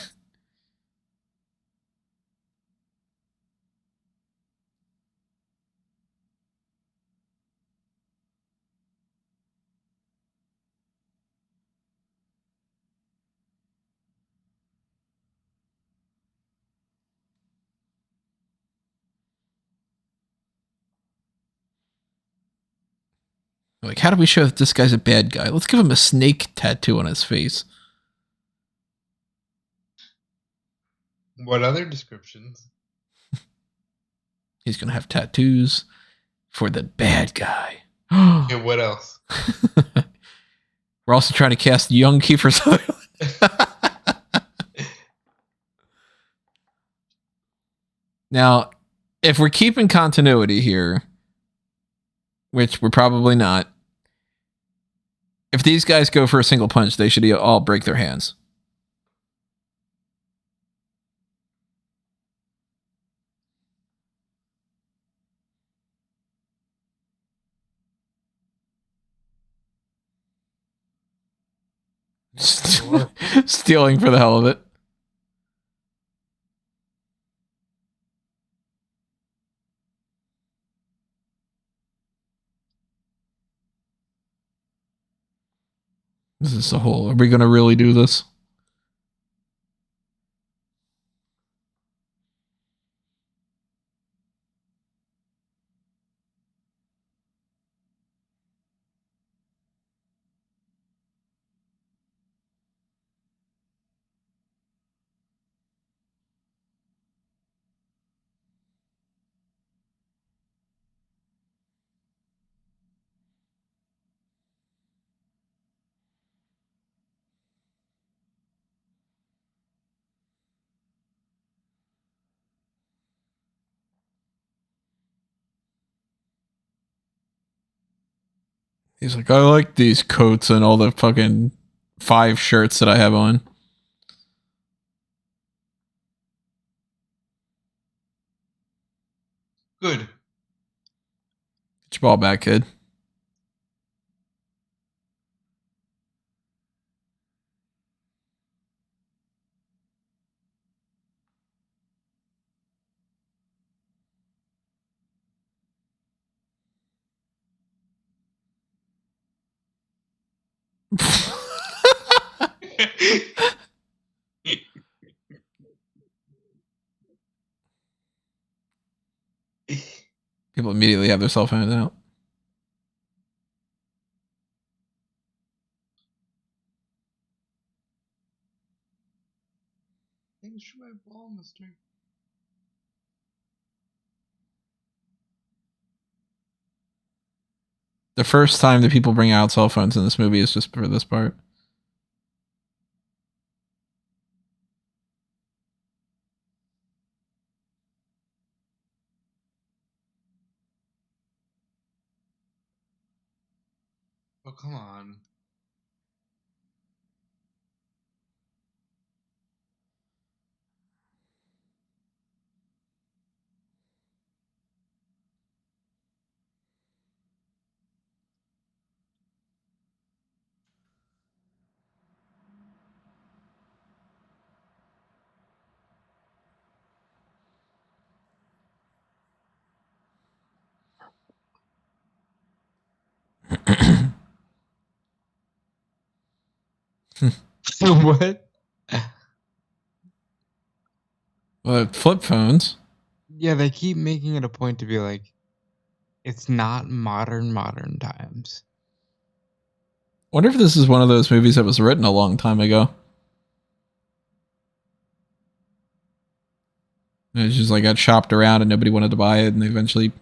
Like, how do we show that this guy's a bad guy? Let's give him a snake tattoo on his face. What other descriptions? He's gonna have tattoos for the bad guy. Okay, what else? We're also trying to cast young Kiefer Sutherland. Now, if we're keeping continuity here, which we're probably not, if these guys go for a single punch, they should all break their hands. Stealing for the hell of it. This is a whole. Are we going to really do this? He's like, I like these coats and all the fucking 5 shirts that I have on. Good. Get your ball back, kid. People immediately have their cell phones out. Thanks for my ball, mister. The first time that people bring out cell phones in this movie is just for this part. Oh, come on. What? Well, flip phones. Yeah, they keep making it a point to be like, it's not modern times. Wonder if this is one of those movies that was written a long time ago. It just like got shopped around and nobody wanted to buy it, and they eventually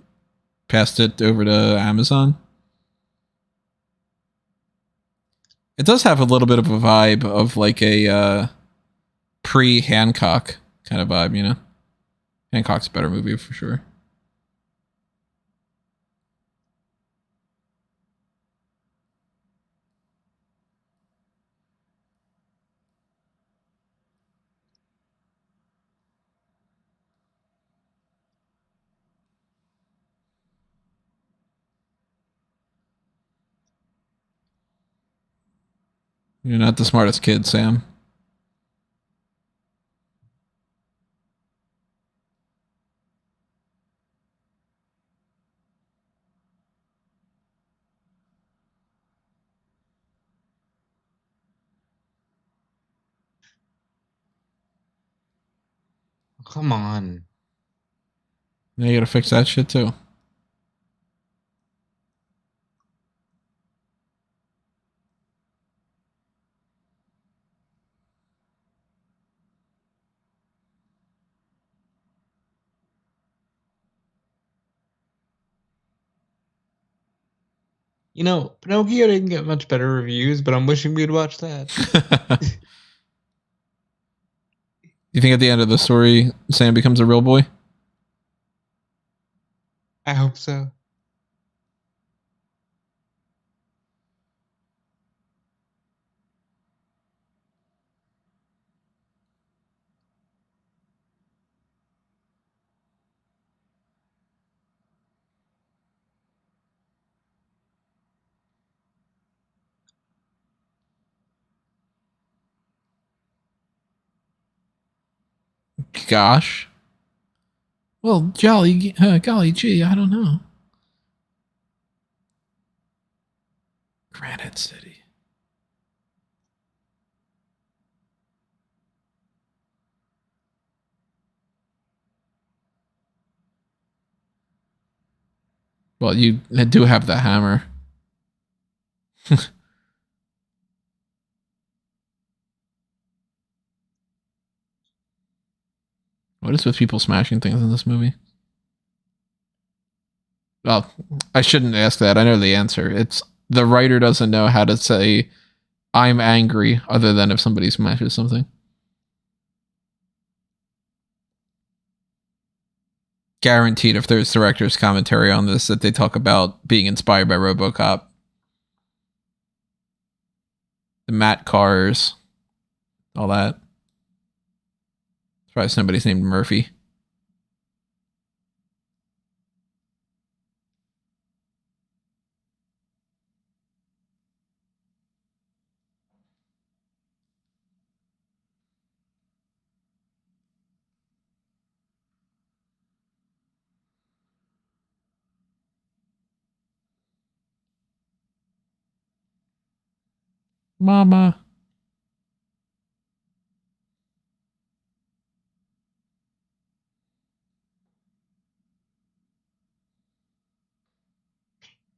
passed it over to Amazon. It does have a little bit of a vibe of like a pre-Hancock kind of vibe, you know? Hancock's a better movie for sure. You're not the smartest kid, Sam. Come on. Now you gotta fix that shit too. You know, Pinocchio didn't get much better reviews, but I'm wishing we'd watch that. You think at the end of the story, Sam becomes a real boy? I hope so. Gosh. Well, golly gee, I don't know. Granite City. Well, you do have the hammer. What is with people smashing things in this movie? Well, I shouldn't ask that. I know the answer. It's the writer doesn't know how to say I'm angry other than if somebody smashes something. Guaranteed if there's director's commentary on this that they talk about being inspired by RoboCop. The Matt cars. All that. That's probably somebody's named Murphy. Mama.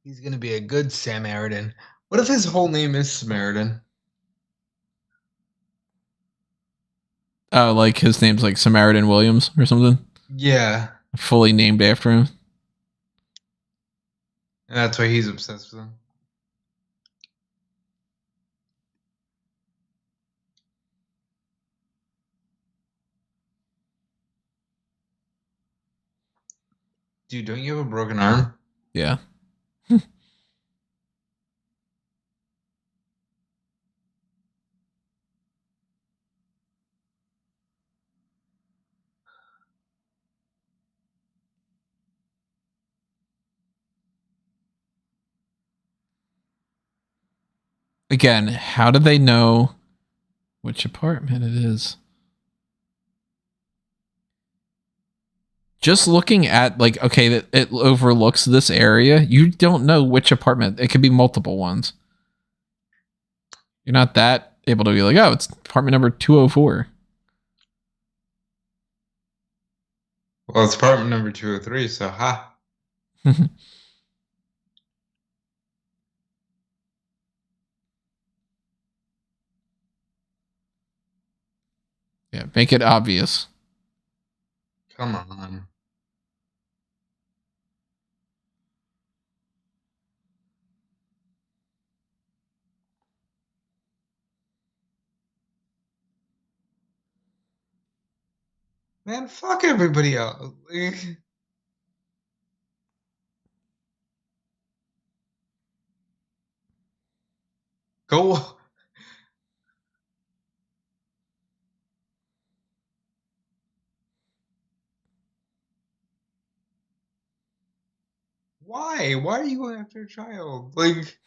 He's gonna be a good Samaritan. What if his whole name is Samaritan? Oh, like his name's like Samaritan Williams or something? Yeah. Fully named after him. And that's why he's obsessed with him. Dude, don't you have a broken arm? Yeah. Again, how do they know which apartment it is? Just looking at like, okay, that it overlooks this area. You don't know which apartment. It could be multiple ones. You're not that able to be like, oh, it's apartment number 204. Well, it's apartment number 203, so ha. Yeah, make it obvious. Come on. Man, fuck everybody else. Like, go. Why? Why are you going after a child? Like,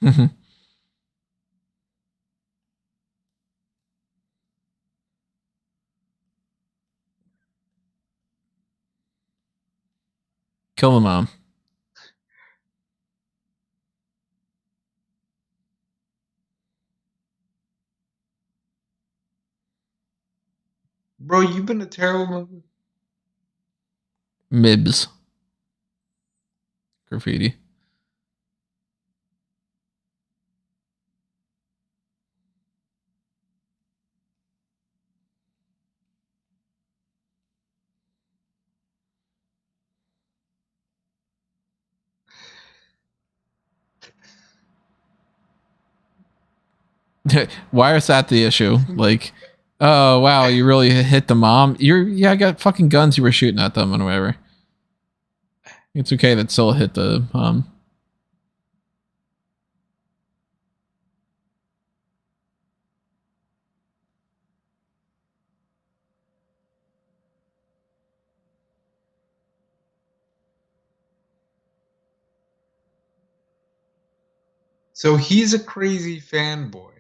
Kill the mom. bro, you've been a terrible mother. Mibs. Graffiti. Why is that the issue? Like, oh wow, you really hit the mom. I got fucking guns. You were shooting at them and whatever. It's okay that still hit the mom. So he's a crazy fanboy,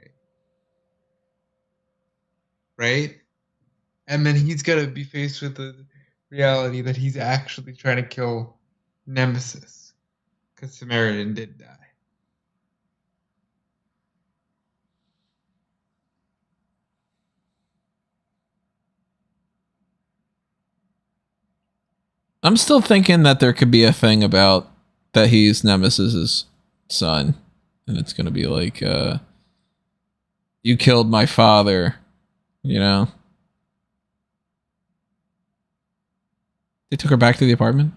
right? And then he's got to be faced with the reality that he's actually trying to kill Nemesis because Samaritan did die. I'm still thinking that there could be a thing about that he's Nemesis's son, and it's gonna be like, you killed my father, you know. They took her back to the apartment.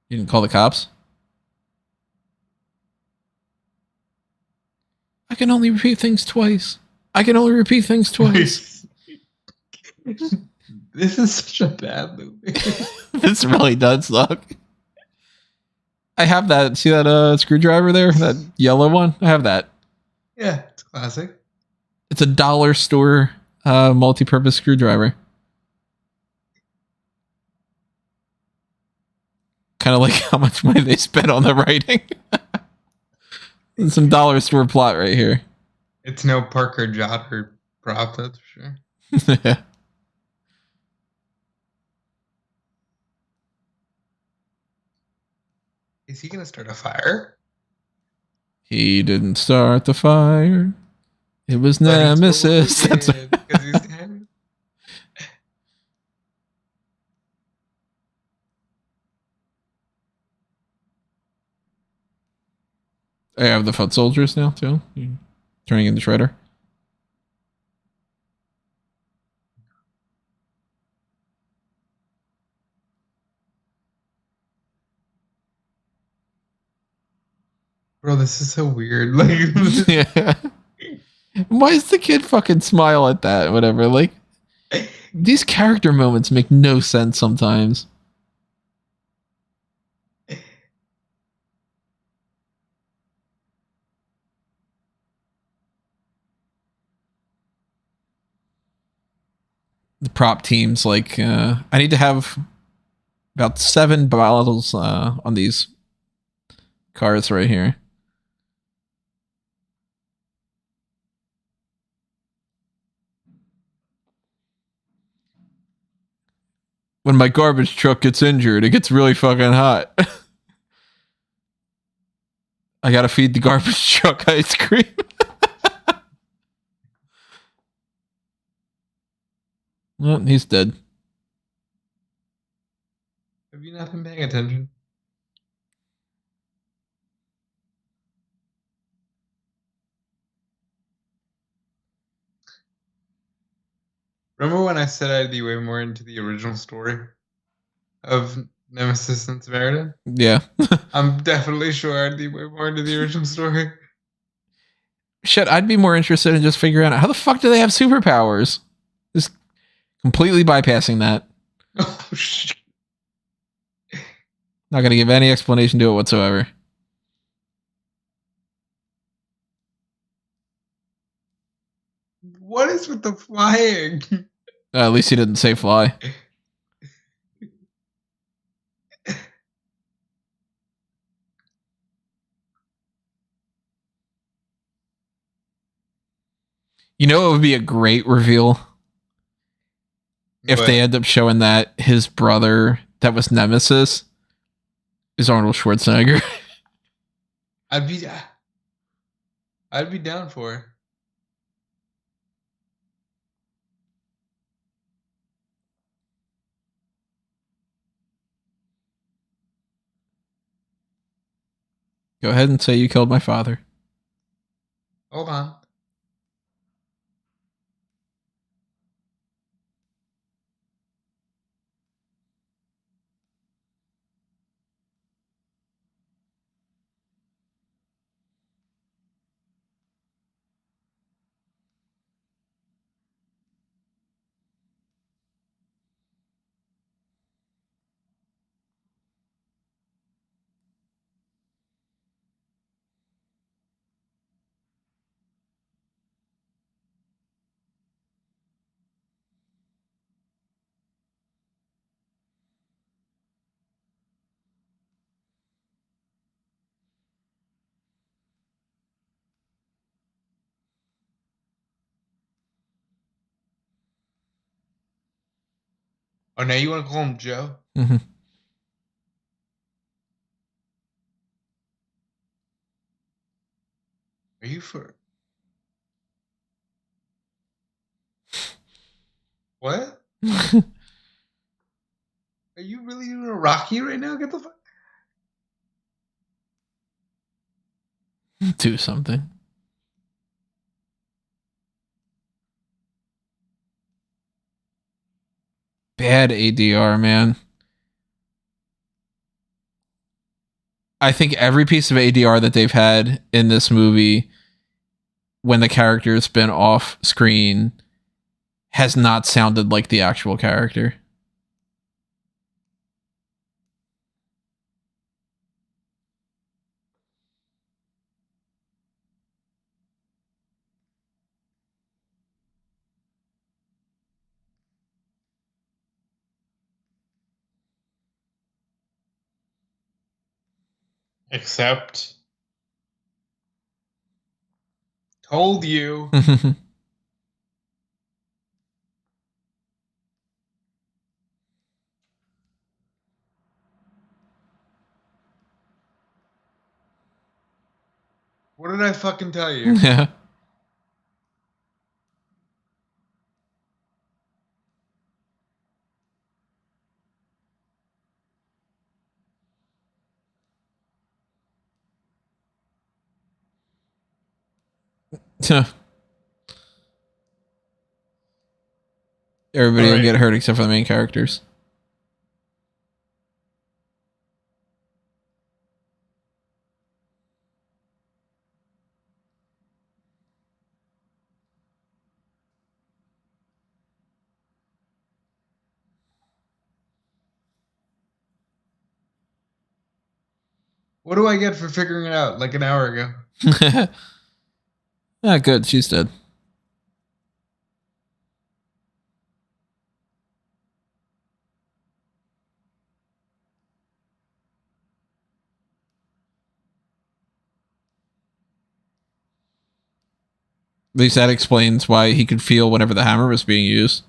You didn't call the cops? I can only repeat things twice. This is such a bad movie. This really does suck. I have that. See that screwdriver there? That yellow one? I have that. Yeah, it's classic. It's a dollar store multi-purpose screwdriver. Kind of like how much money they spent on the writing. Some dollar store plot right here. It's no Parker Jotter prop, that's for sure. Is he gonna start a fire? He didn't start the fire. It was Nemesis. Totally did, because he's dead. I have the foot soldiers now too. Turning into Shredder. Bro, this is so weird. Like, Yeah. Why does the kid fucking smile at that? Whatever. Like, these character moments make no sense sometimes. The prop teams, like, I need to have about 7 bottles on these cars right here. When my garbage truck gets injured, it gets really fucking hot. I gotta feed the garbage truck ice cream. Well, he's dead. have you not been paying attention? Remember when I said I'd be way more into the original story of Nemesis and Samaritan? Yeah. I'm definitely sure I'd be way more into the original story. Shit, I'd be more interested in just figuring out how the fuck do they have superpowers? Just completely bypassing that. Oh, shit. Not going to give any explanation to it whatsoever. What is with the flying? At least he didn't say fly. You know, it would be a great reveal if they end up showing that his brother that was Nemesis is Arnold Schwarzenegger. I'd be down for it. Go ahead and say you killed my father. Hold on. Oh, now you want to call him Joe? Mm-hmm. Are you for... What? Are you really doing a Rocky right now? Get the fuck... Do something. Bad ADR, man. I think every piece of ADR that they've had in this movie when the character's been off screen has not sounded like the actual character. Except... Told you. What did I fucking tell you? Yeah. Everybody will get hurt except for the main characters. What do I get for figuring it out like an hour ago? Ah, good. She's dead. At least that explains why he could feel whenever the hammer was being used.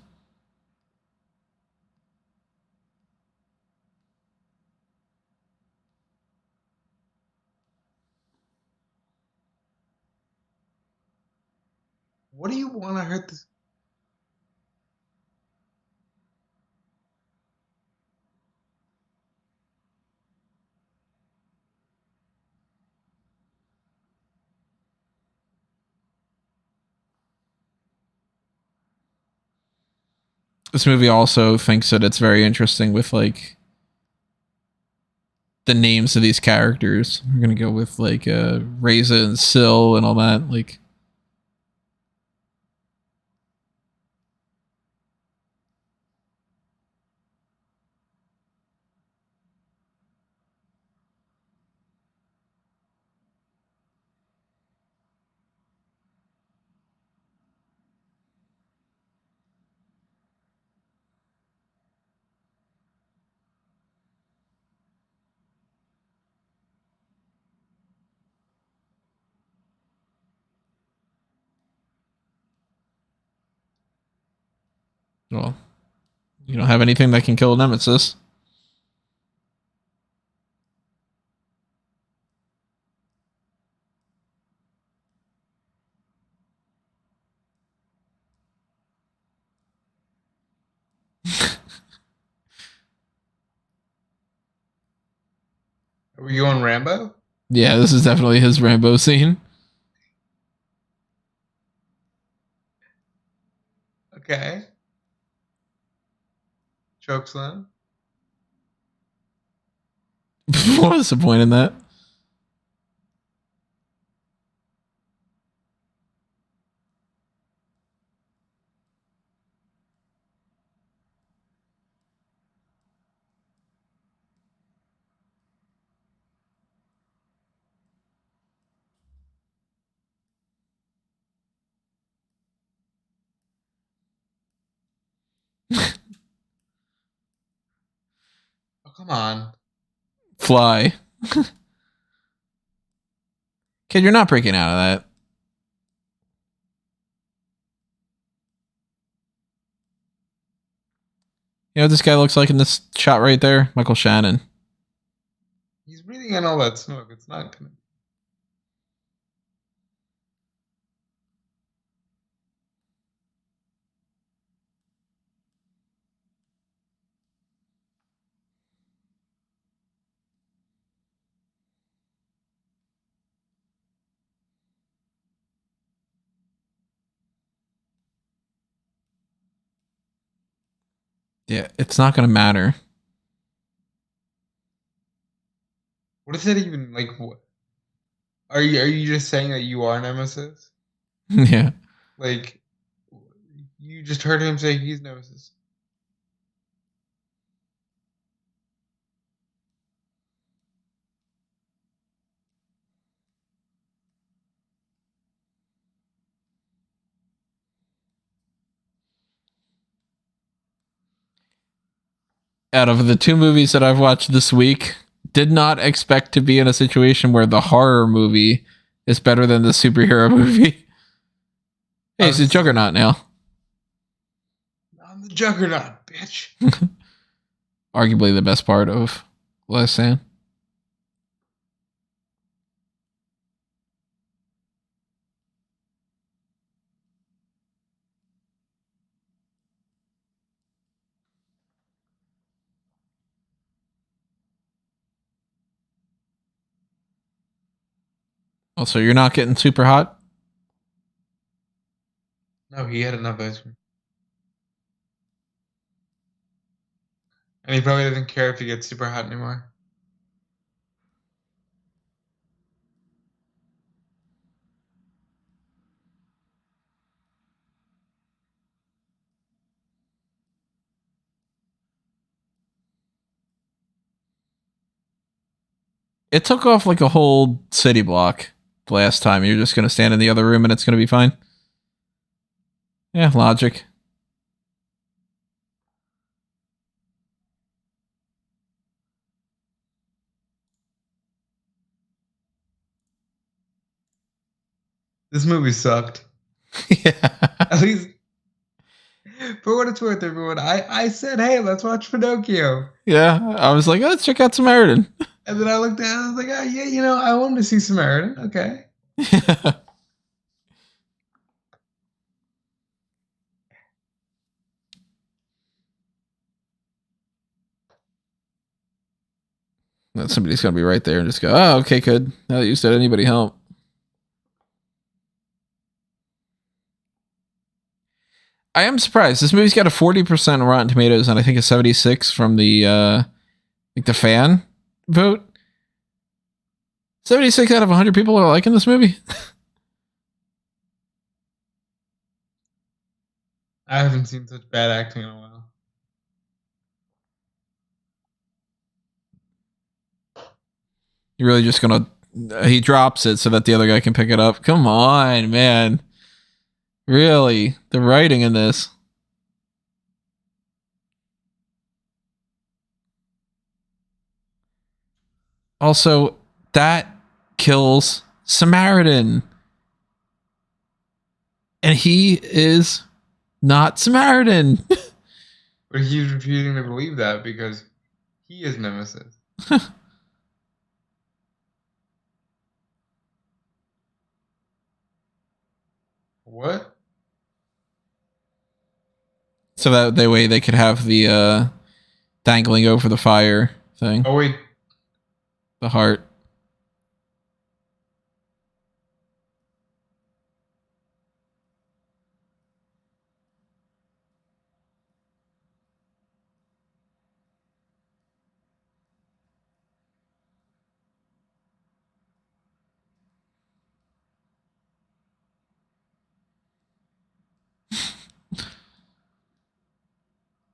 What do you want to hurt this? This movie also thinks that it's very interesting with like the names of these characters. We're gonna go with like Reza and Syl and all that. Like Well, you don't have anything that can kill Nemesis. Are we going Rambo? Yeah, this is definitely his Rambo scene. Okay. Chokeslam. What was the point in that? Oh, come on. Fly. Kid, you're not breaking out of that. You know what this guy looks like in this shot right there? Michael Shannon. He's breathing in all that smoke. It's not gonna. Yeah, it's not going to matter. What is that even like? What are you just saying that you are Nemesis? Yeah. Like, you just heard him say he's Nemesis. Out of the 2 movies that I've watched this week, did not expect to be in a situation where the horror movie is better than the superhero movie. Hey, he's a juggernaut now. I'm the juggernaut, bitch. Arguably the best part of Last Stand. Also, you're not getting super hot? No, he had enough ice cream. And he probably doesn't care if he gets super hot anymore. It took off like a whole city block the last time. You're just going to stand in the other room and it's going to be fine. Yeah, logic. This movie sucked. Yeah. At least, for what it's worth, everyone, I said, hey, let's watch Pinocchio. Yeah, I was like, let's check out Samaritan. And then I looked at it and I was like, oh, yeah, you know, I wanted to see Samaritan. Okay. Then somebody's going to be right there and just go, oh, okay, good. Now that you said anybody help. I am surprised. This movie's got a 40% Rotten Tomatoes and I think a 76 from the like the fan vote. 76 out of 100 people are liking this movie. I haven't seen such bad acting in a while. You're really just going to... he drops it so that the other guy can pick it up. Come on, man. Really? The writing in this. Also, that kills Samaritan. And he is not Samaritan. But he's refusing to believe that because he is Nemesis. What? So that way they could have the dangling over the fire thing. Oh, wait. The heart.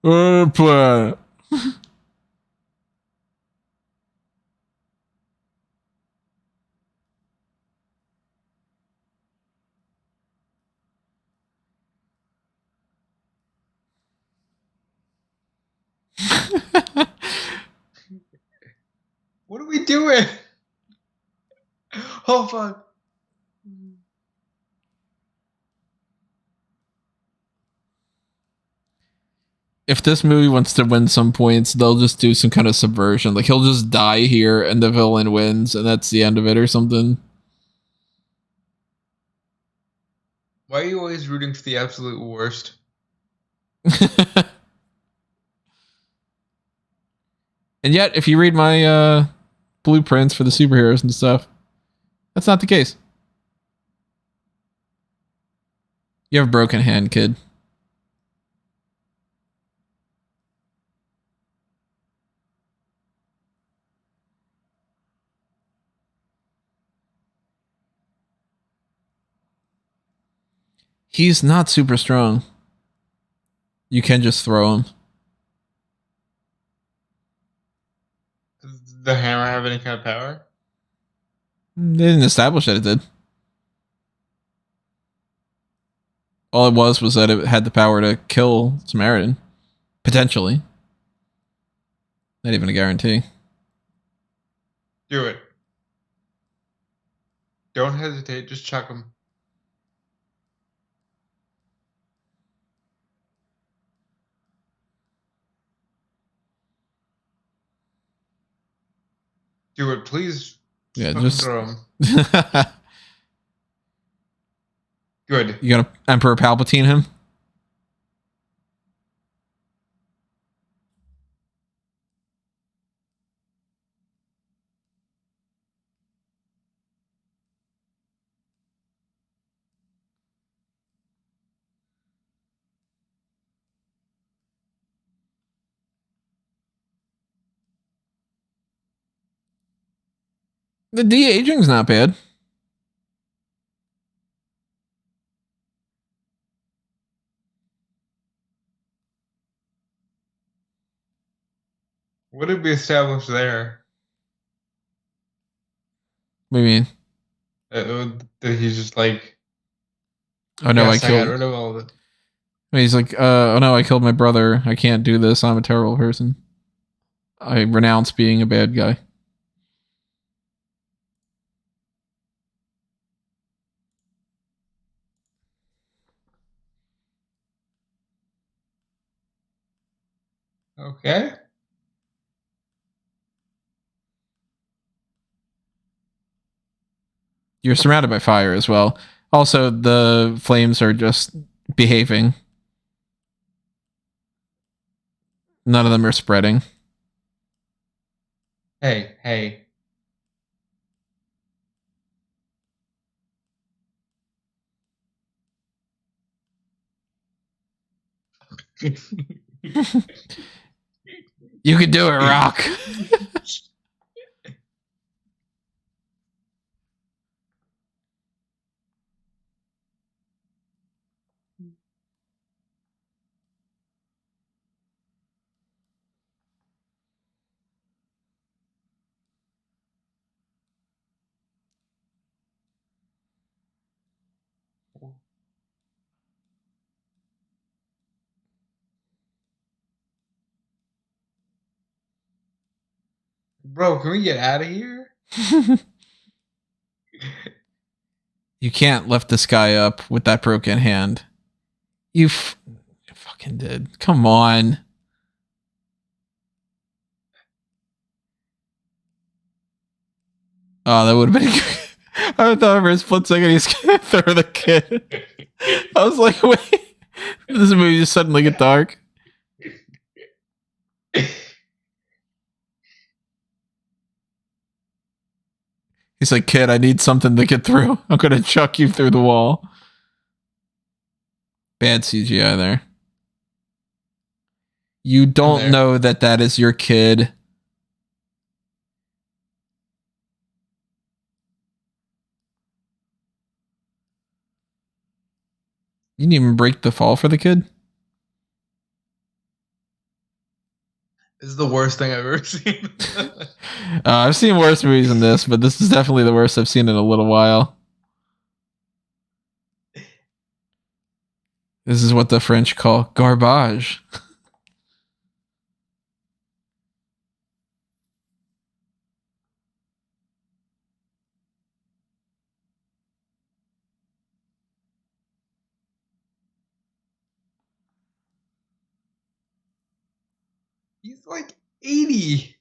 Planet. What are we doing? Oh, fuck. If this movie wants to win some points, they'll just do some kind of subversion. Like, he'll just die here and the villain wins, and that's the end of it or something. Why are you always rooting for the absolute worst? And yet, if you read my blueprints for the superheroes and stuff, that's not the case. You have a broken hand, kid. He's not super strong. You can just throw him. Does the hammer have any kind of power? They didn't establish that it did. All it was that it had the power to kill Samaritan. Potentially. Not even a guarantee. Do it. Don't hesitate, just chuck him. Do it, please. Yeah, just throw him. Good. You gonna Emperor Palpatine him? The de-aging's not bad. What did we establish there? What do you mean? That he's just like, Oh no, yes, I killed. got rid of all of it. He's like, oh no, I killed my brother. I can't do this. I'm a terrible person. I renounce being a bad guy. Okay. You're surrounded by fire as well. Also, the flames are just behaving. None of them are spreading. Hey. You could do it, Rock. Bro, can we get out of here? You can't lift this guy up with that broken hand. You fucking did. Come on. Oh, that would have been good. I thought for a split second he's gonna throw the kid. I was like, wait, this movie just suddenly get dark. He's like, kid, I need something to get through. I'm gonna chuck you through the wall. Bad CGI there. You don't know that is your kid. You didn't even break the fall for the kid? This is the worst thing I've ever seen. I've seen worse movies than this, but this is definitely the worst I've seen in a little while. This is what the French call garbage. He's like 80.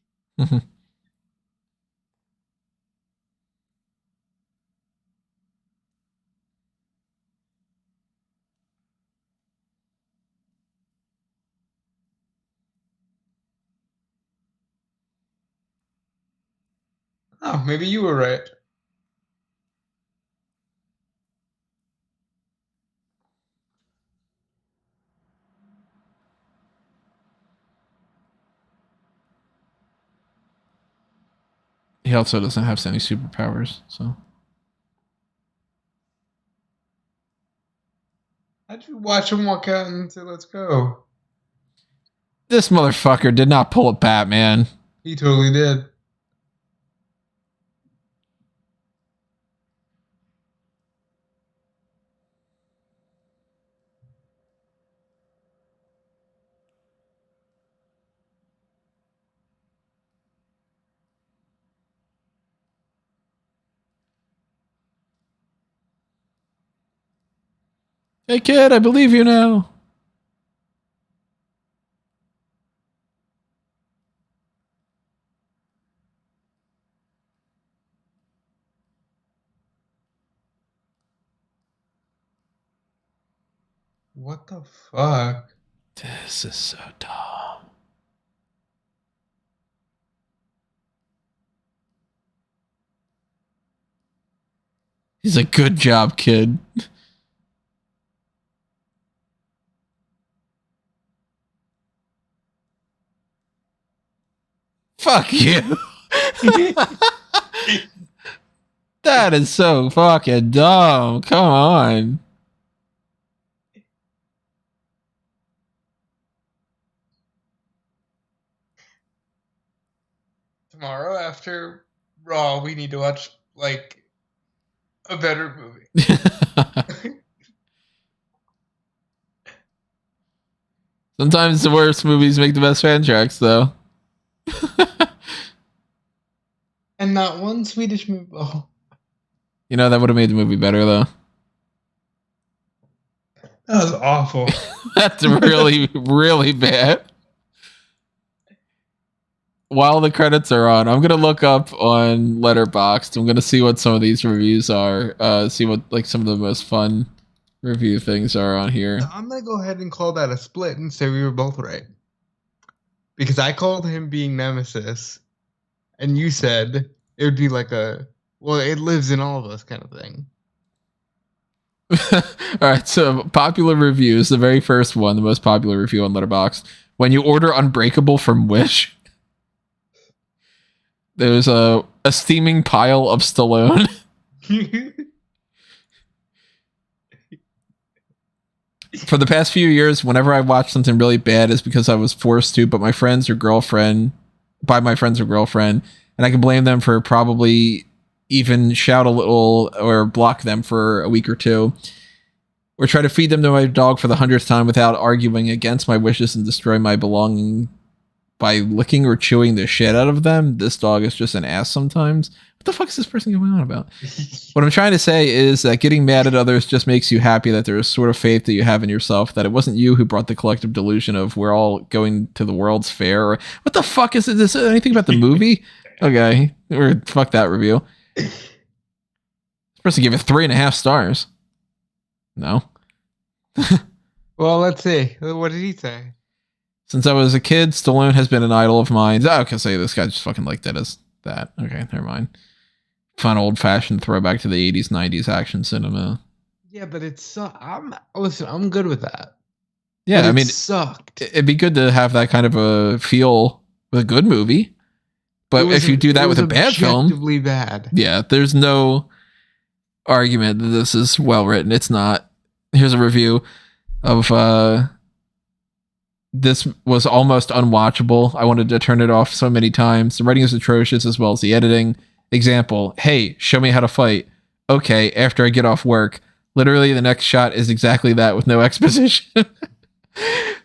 Oh, maybe you were right. He also doesn't have any superpowers, so. How'd you watch him walk out and say, let's go? This motherfucker did not pull a Batman. He totally did. Hey kid, I believe you now. What the fuck? This is so dumb. He's a good job, kid. Fuck you. That is so fucking dumb. Come on. Tomorrow after Raw, we need to watch, like, a better movie. Sometimes the worst movies make the best fan tracks, though. And not one Swedish movie. Oh. You know, that would have made the movie better, though. That was awful. That's really, really bad. While the credits are on, I'm gonna look up on Letterboxd. I'm gonna see what some of these reviews are. See what like some of the most fun review things are on here. I'm gonna go ahead and call that a split and say we were both right. Because I called him being Nemesis, and you said it would be like a, well, it lives in all of us kind of thing. All right, so popular reviews. The very first one, the most popular review on Letterboxd. When you order Unbreakable from Wish, there's a steaming pile of Stallone. For the past few years, whenever I watched something really bad, it's because I was forced to, by my friends or girlfriend, and I can blame them for probably even shout a little or block them for a week or two, or try to feed them to my dog for the 100th time without arguing against my wishes and destroy my belonging by licking or chewing the shit out of them. This dog is just an ass sometimes. What the fuck is this person going on about? What I'm trying to say is that getting mad at others just makes you happy that there is sort of faith that you have in yourself, that it wasn't you who brought the collective delusion of we're all going to the World's Fair. Or, what the fuck is this? Anything about the movie? Okay, or fuck that review. This person gave it 3.5 stars. No. Well, let's see. What did he say? Since I was a kid, Stallone has been an idol of mine. Oh, okay, say this guy just fucking liked it as that. Okay, never mind. Fun old-fashioned throwback to the 80s, 90s action cinema. Yeah, but it's I'm good with that. Yeah, but I mean, it sucked. It'd be good to have that kind of a feel with a good movie. But if you do that with a bad film, objectively bad. Yeah, there's no argument that this is well written. It's not. Here's a review of this was almost unwatchable. I wanted to turn it off so many times. The writing is atrocious as well as the editing. Example, hey, show me how to fight. Okay, after I get off work. Literally the next shot is exactly that with no exposition.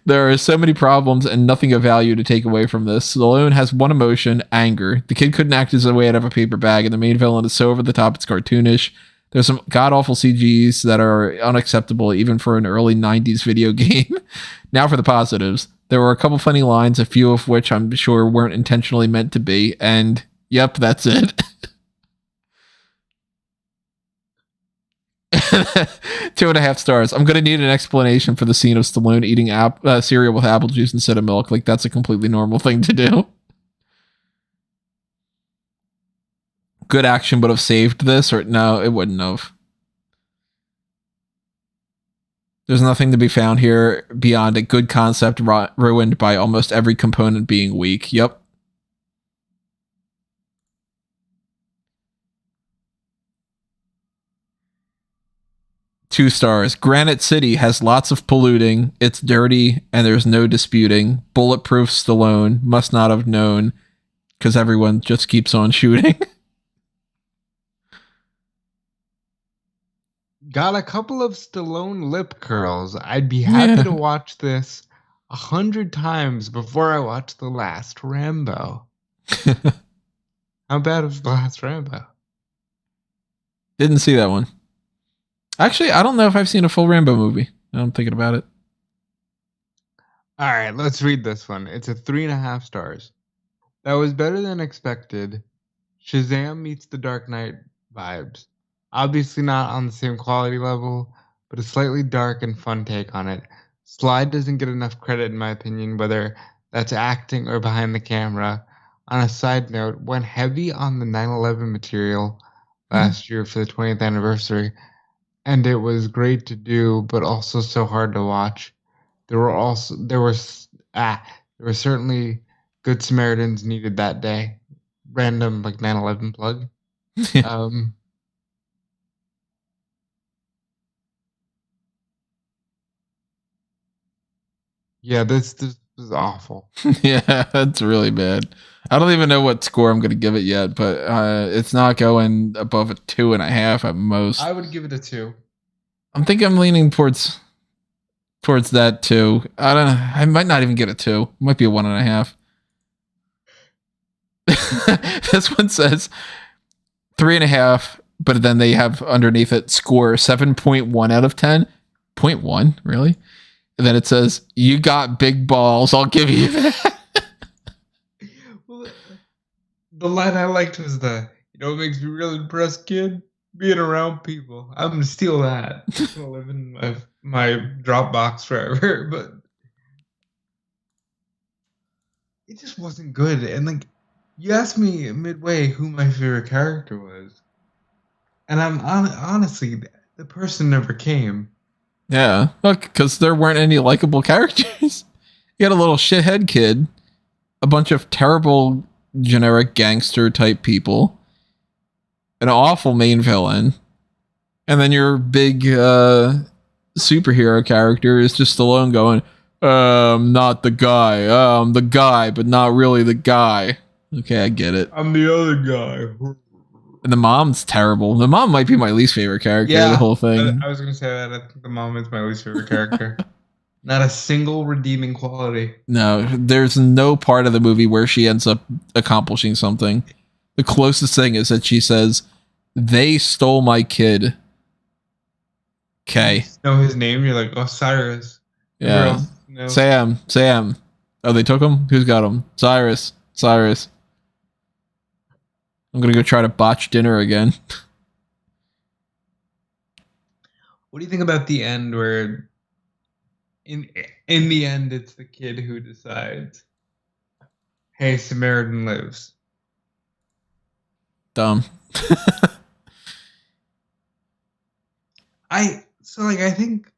There are so many problems and nothing of value to take away from this. Stallone has one emotion, anger. The kid couldn't act his way out of a paper bag, and the main villain is so over the top it's cartoonish. There's some god-awful CGs that are unacceptable even for an early 90s video game. Now for the positives. There were a couple funny lines, a few of which I'm sure weren't intentionally meant to be, and yep, that's it. 2.5 stars. I'm gonna need an explanation for the scene of Stallone eating cereal with apple juice instead of milk. Like, that's a completely normal thing to do. Good action would have saved this, or no, it wouldn't have. There's nothing to be found here beyond a good concept ruined by almost every component being weak. Yep. Two stars. Granite City has lots of polluting. It's dirty, and there's no disputing. Bulletproof Stallone must not have known, because everyone just keeps on shooting. Got a couple of Stallone lip curls. I'd be happy to watch this 100 times before I watch the last Rambo. How bad was the last Rambo? Didn't see that one. Actually, I don't know if I've seen a full Rambo movie. I'm thinking about it. All right, let's read this one. It's a 3.5 stars. That was better than expected. Shazam meets The Dark Knight vibes. Obviously not on the same quality level, but a slightly dark and fun take on it. Slide doesn't get enough credit in my opinion, whether that's acting or behind the camera. On a side note, went heavy on the 9/11 material last year for the 20th anniversary, and it was great to do, but also so hard to watch. There were certainly good Samaritans needed that day. Random like 9/11 plug. Yeah, this is awful. Yeah, that's really bad. I don't even know what score I'm going to give it yet, but it's not going above a 2.5 at most. I would give it a 2. I'm thinking I'm leaning towards that too. I don't know. I might not even get a 2. It might be a 1.5. This one says 3.5, but then they have underneath it score 7.1 out of 10. 0.1, really? And then it says, "You got big balls. I'll give you that." Well, the line I liked was what makes me really impressed, kid? Being around people. I'm gonna steal that. I'm gonna live in my Dropbox forever. But it just wasn't good. And like, you asked me midway who my favorite character was, and I'm honestly, the person never came. Yeah, look, because there weren't any likable characters. You had a little shithead kid, a bunch of terrible generic gangster type people, an awful main villain, and then your big superhero character is just Stallone going, not the guy. I'm the guy, but not really the guy. Okay, I get it. I'm the other guy. And the mom's terrible. The mom might be my least favorite character of the whole thing. I was going to say that. I think the mom is my least favorite character. Not a single redeeming quality. No, there's no part of the movie where she ends up accomplishing something. The closest thing is that she says, "They stole my kid." Okay. Know his name? You're like, oh, Cyrus. Yeah. Sam. Oh, they took him? Who's got him? Cyrus. I'm gonna go try to botch dinner again. What do you think about the end where in the end it's the kid who decides, hey, Samaritan lives? Dumb. I think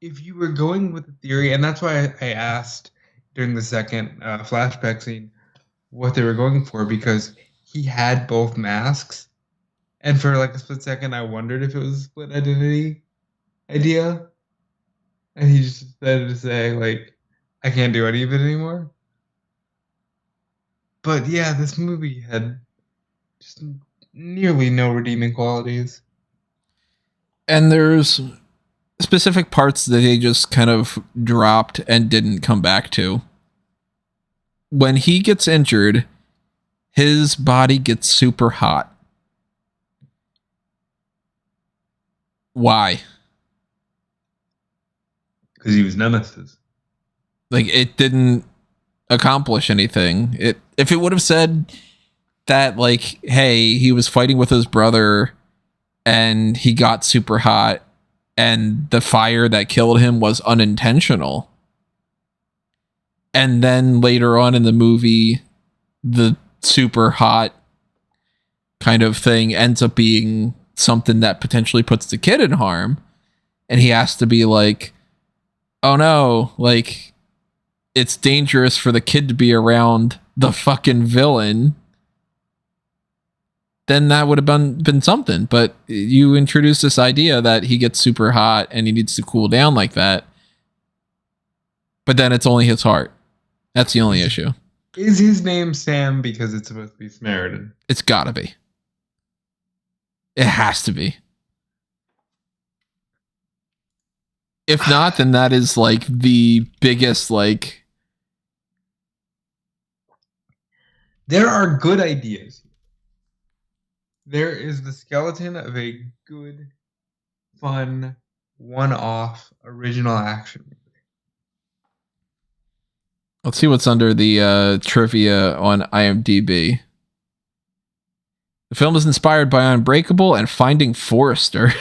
if you were going with the theory, and that's why I asked during the second flashback scene what they were going for, because he had both masks, and for like a split second I wondered if it was a split identity idea, and he just decided to say like, I can't do any of it anymore. But yeah, this movie had just nearly no redeeming qualities. And there's specific parts that they just kind of dropped and didn't come back to. When he gets injured, his body gets super hot. Why? Because he was Nemesis. Like, it didn't accomplish anything. If it would have said that, like, hey, he was fighting with his brother and he got super hot and the fire that killed him was unintentional, and then later on in the movie the super hot kind of thing ends up being something that potentially puts the kid in harm, and he has to be like, oh no, like, it's dangerous for the kid to be around the fucking villain, then that would have been something. But you introduce this idea that he gets super hot and he needs to cool down like that, but then it's only his heart. That's the only issue. Is his name Sam because it's supposed to be Samaritan? It's gotta be. It has to be. If not, then that is like the biggest, like... There are good ideas. There is the skeleton of a good, fun, one-off, original action movie. Let's see what's under the trivia on IMDb. The film is inspired by Unbreakable and Finding Forrester.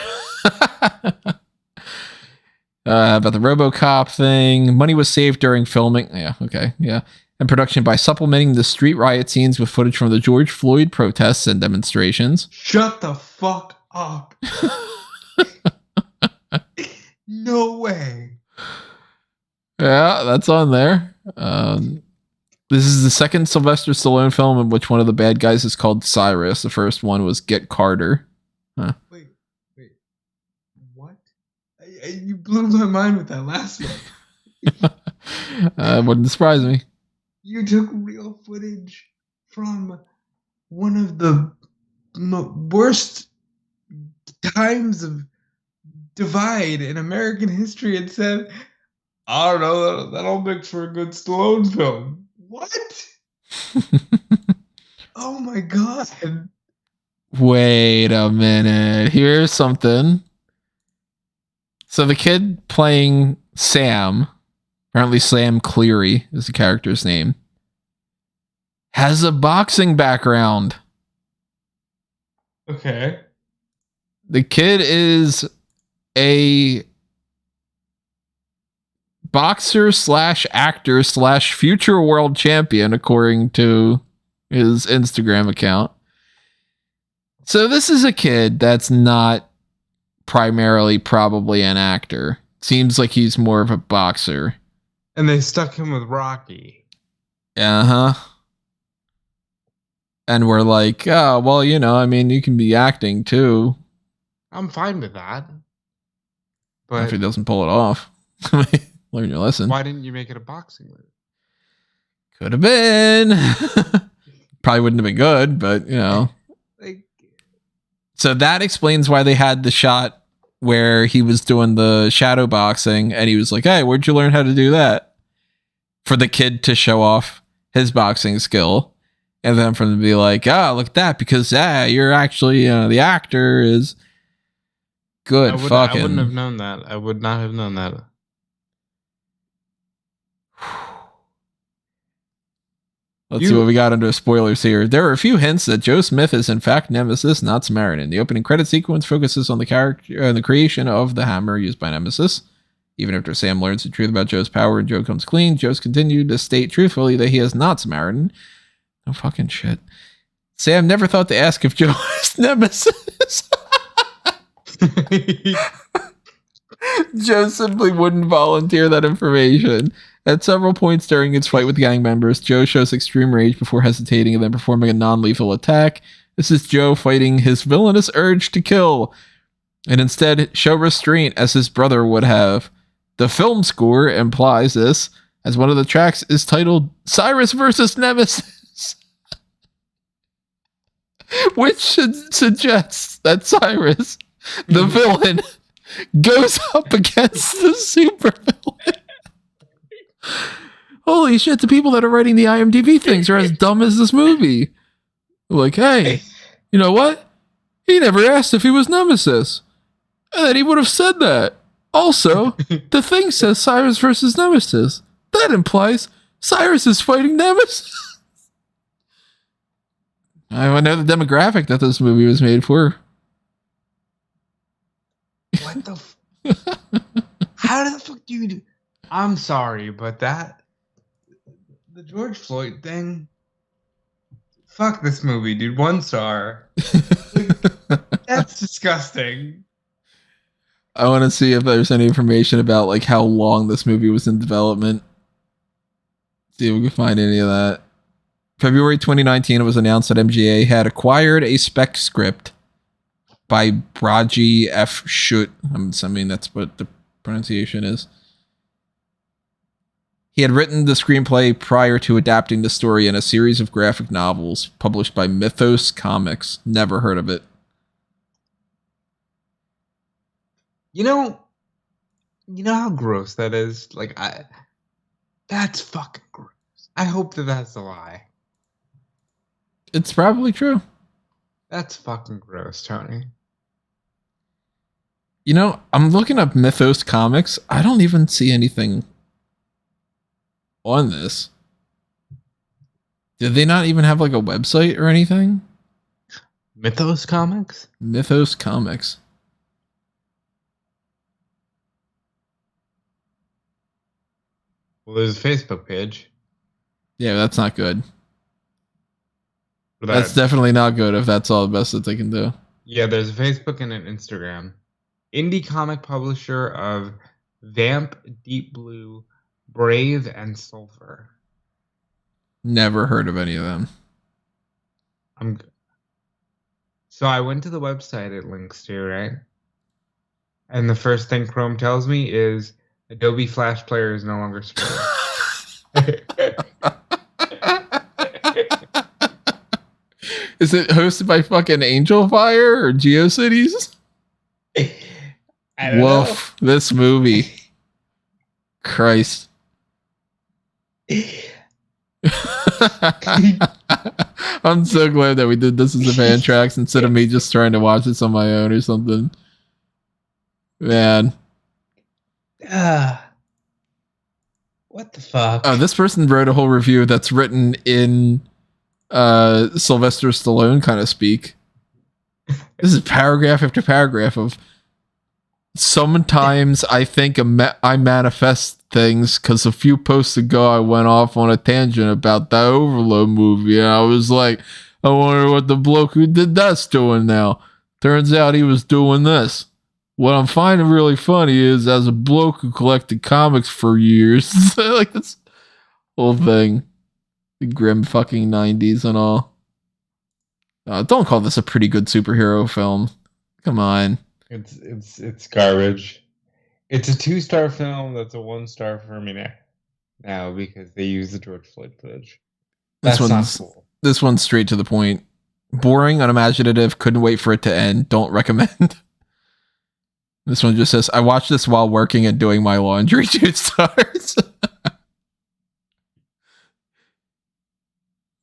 About the RoboCop thing. Money was saved during filming. Yeah, okay, yeah. And production by supplementing the street riot scenes with footage from the George Floyd protests and demonstrations. Shut the fuck up. No way. Yeah, that's on there. This is the second Sylvester Stallone film in which one of the bad guys is called Cyrus. The first one was Get Carter. Huh. Wait. What? You blew my mind with that last one. Wouldn't surprise me. You took real footage from one of the worst times of divide in American history and said, I don't know, that'll make for a good Stallone film. What? Oh my god. Wait a minute. Here's something. So the kid playing Sam, apparently Sam Cleary is the character's name, has a boxing background. Okay. The kid is a boxer / actor / future world champion, according to his Instagram account. So this is a kid that's not primarily probably an actor. Seems like he's more of a boxer. And they stuck him with Rocky. Uh-huh. And we're like, oh, well, you know, I mean, you can be acting too. I'm fine with that. But if he But doesn't pull it off, learn your lesson. why didn't you make it a boxing movie? Could have been. Probably wouldn't have been good, but, you know. Like, So that explains why they had the shot where he was doing the shadow boxing and he was like, hey, where'd you learn how to do that? For the kid to show off his boxing skill. And then for them to be like, oh, look at that, because you're actually, the actor is good. I wouldn't have known that. I would not have known that. Let's see what we got under spoilers here. There are a few hints that Joe Smith is in fact Nemesis, not Samaritan. The opening credit sequence focuses on the character, the creation of the hammer used by Nemesis. Even after Sam learns the truth about Joe's power and Joe comes clean, Joe's continued to state truthfully that he is not Samaritan. No fucking shit. Sam never thought to ask if Joe is Nemesis. Joe simply wouldn't volunteer that information. At several points during its fight with gang members, Joe shows extreme rage before hesitating and then performing a non-lethal attack. This is Joe fighting his villainous urge to kill, and instead show restraint as his brother would have. The film score implies this, as one of the tracks is titled Cyrus versus Nemesis, which suggests that Cyrus, the villain, goes up against the supervillain. Holy shit, the people that are writing the IMDb things are as dumb as this movie. Like, hey, you know what? He never asked if he was Nemesis. And then he would have said that. Also, the thing says Cyrus versus Nemesis. That implies Cyrus is fighting Nemesis. I know the demographic that this movie was made for. What the how the fuck do you do? I'm sorry, but the George Floyd thing, fuck this movie, dude. 1 star. That's disgusting. I want to see if there's any information about like how long this movie was in development. See if we can find any of that. February 2019, it was announced that MGA had acquired a spec script by Bragi F. Schut. I'm assuming that's what the pronunciation is. He had written the screenplay prior to adapting the story in a series of graphic novels published by Mythos Comics. Never heard of it. You know how gross that is? Like, that's fucking gross. I hope that that's a lie. It's probably true. That's fucking gross, Tony. You know, I'm looking up Mythos Comics. I don't even see anything on this. Did they not even have like a website or anything? Mythos Comics? Mythos Comics. Well, there's a Facebook page. Yeah, that's not good. That's definitely not good if that's all the best that they can do. Yeah, there's a Facebook and an Instagram. Indie comic publisher of Vamp, Deep Blue, Brave, and Sulfur. Never heard of any of them. So I went to the website it links to, right? And the first thing Chrome tells me is Adobe Flash Player is no longer supported. Is it hosted by fucking Angel Fire or GeoCities? Woof, this movie. Christ. I'm so glad that we did this as a FanTracks instead of me just trying to watch this on my own or something. Man. What the fuck? This person wrote a whole review that's written in Sylvester Stallone kind of speak. This is paragraph after paragraph of sometimes I think I manifest things because a few posts ago I went off on a tangent about that Overload movie and I was like, I wonder what the bloke who did that's doing now. Turns out he was doing this. What I'm finding really funny is as a bloke who collected comics for years, like this whole thing. The grim fucking 90s and all. Don't call this a pretty good superhero film. Come on. It's garbage. It's a 2-star film that's a 1-star for me now because they use the George Floyd footage. That's not cool. This one's straight to the point. Boring, unimaginative, couldn't wait for it to end. Don't recommend. This one just says, I watched this while working and doing my laundry. 2 stars.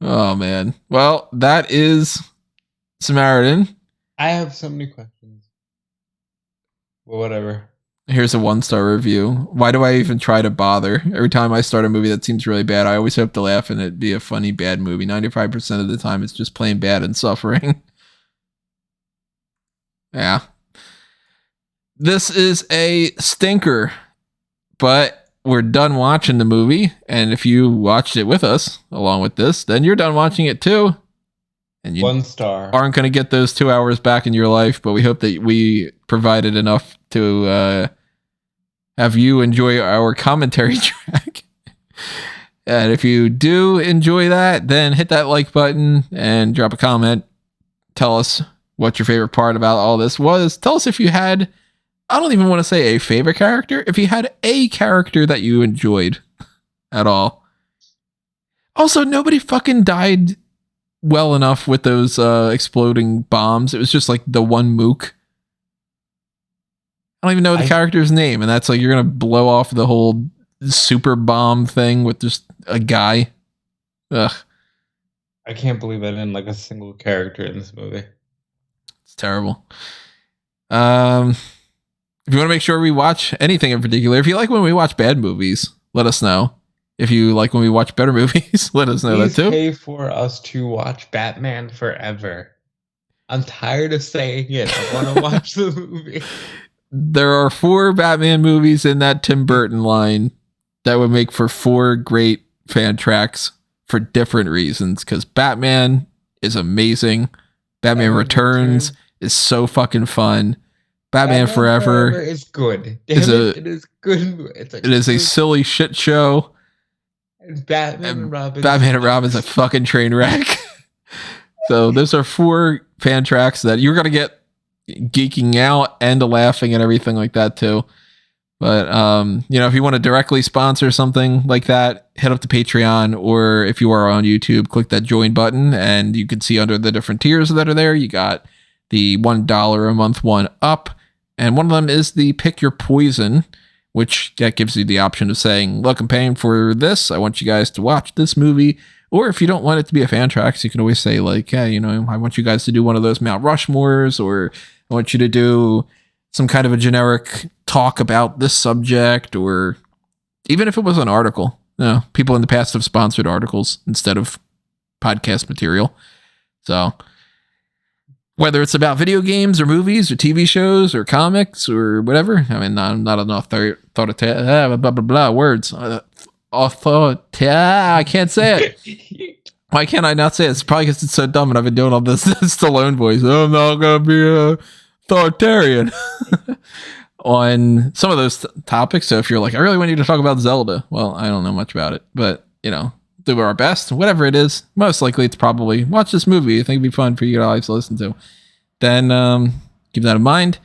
Oh, man. Well, that is Samaritan. I have so many questions. Well, whatever. Here's a 1-star review. Why do I even try to bother? Every time I start a movie that seems really bad, I always hope to laugh and it be a funny, bad movie. 95% of the time, it's just plain bad and suffering. Yeah. This is a stinker, but we're done watching the movie. And if you watched it with us, along with this, then you're done watching it too. And you 1 star. aren't going to get those 2 hours back in your life, but we hope that we provided enough to have you enjoy our commentary track. And if you do enjoy that, then hit that like button and drop a comment. Tell us what your favorite part about all this was. Tell us if you had, I don't even want to say a favorite character, if you had a character that you enjoyed at all. Also, nobody fucking died well enough with those exploding bombs. It was just like the one mook. I don't even know the character's name, and that's like you're gonna blow off the whole super bomb thing with just a guy. Ugh. I can't believe I didn't like a single character in this movie. It's terrible. If you want to make sure we watch anything in particular, if you like when we watch bad movies, let us know. If you like when we watch better movies, let us know Please that too. pay for us to watch Batman Forever. I'm tired of saying it. I want to watch the movie. There are 4 Batman movies in that Tim Burton line that would make for 4 great fan tracks for different reasons. Because Batman is amazing. Batman Returns is so fucking fun. Batman Forever is good. It is good. It is a silly shit show. And Batman and Robin. Batman and Robin's a fucking train wreck. So those are 4 fan tracks that you're gonna get geeking out and laughing and everything like that too. But if you want to directly sponsor something like that, head up to Patreon, or if you are on YouTube, click that join button and you can see under the different tiers that are there. You got the $1 a month one up, and one of them is the Pick Your Poison, which that gives you the option of saying, look, I'm paying for this. I want you guys to watch this movie. Or if you don't want it to be a fan track, you can always say like, hey, I want you guys to do one of those Mount Rushmores, or I want you to do some kind of a generic talk about this subject, or even if it was an article. People in the past have sponsored articles instead of podcast material. So whether it's about video games or movies or TV shows or comics or whatever, I'm not enough words. I can't say it. Why can't I not say it? It's probably because it's so dumb and I've been doing all this Stallone voice. I'm not going to be authoritarian on some of those topics. So if you're like, I really want you to talk about Zelda. Well, I don't know much about it, but do our best, whatever it is. Most likely it's probably watch this movie. I think it'd be fun for you guys to listen to. Then keep that in mind.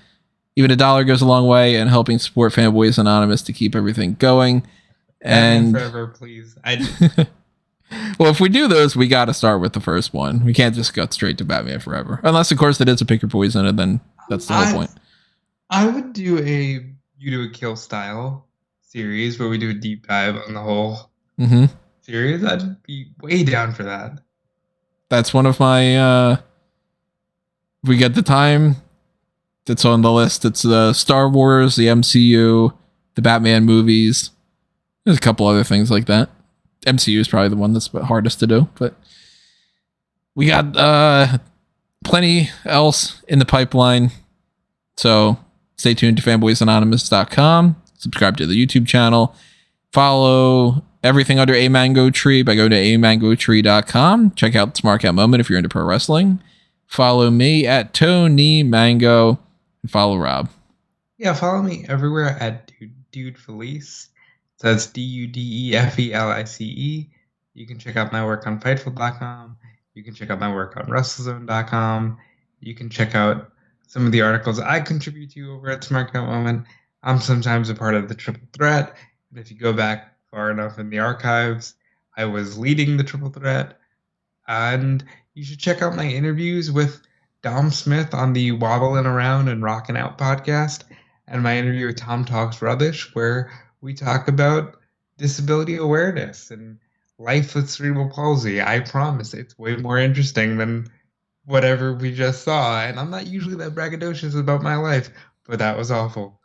Even $1 goes a long way in helping support Fanboys Anonymous to keep everything going. And Forever, please. Well, if we do those, we got to start with the first one. We can't just go straight to Batman Forever. Unless, of course, it is a Pick Your Poison, and then that's the whole point. I would do a You Do a Kill style series where we do a deep dive on the whole series. I'd be way down for that. That's one of my... if we get the time, that's on the list. It's the Star Wars, the MCU, the Batman movies. There's a couple other things like that. MCU is probably the one that's hardest to do, but we got plenty else in the pipeline. So stay tuned to fanboysanonymous.com. Subscribe to the YouTube channel. Follow everything under A Mango Tree by going to amangotree.com. Check out Smart Cat Moment if you're into pro wrestling. Follow me at Tony Mango, and follow Rob. Yeah, follow me everywhere at Dude Felice. So that's DUDEFELICE. You can check out my work on Fightful.com. You can check out my work on WrestleZone.com. You can check out some of the articles I contribute to over at Smart Cat Moment. I'm sometimes a part of the Triple Threat. And if you go back far enough in the archives, I was leading the Triple Threat. And you should check out my interviews with Dom Smith on the Wobbling Around and Rockin' Out podcast, and my interview with Tom Talks Rubbish, where we talk about disability awareness and life with cerebral palsy. I promise it's way more interesting than whatever we just saw. And I'm not usually that braggadocious about my life, but that was awful.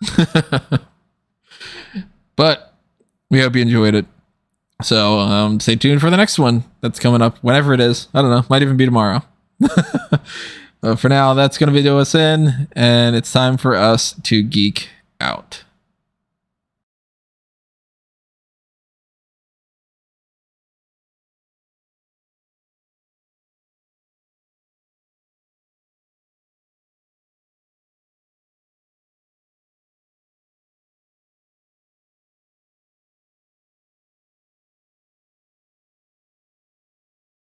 But we hope you enjoyed it. So stay tuned for the next one that's coming up, whenever it is. I don't know. Might even be tomorrow. But for now, that's going to video us in. And it's time for us to geek out.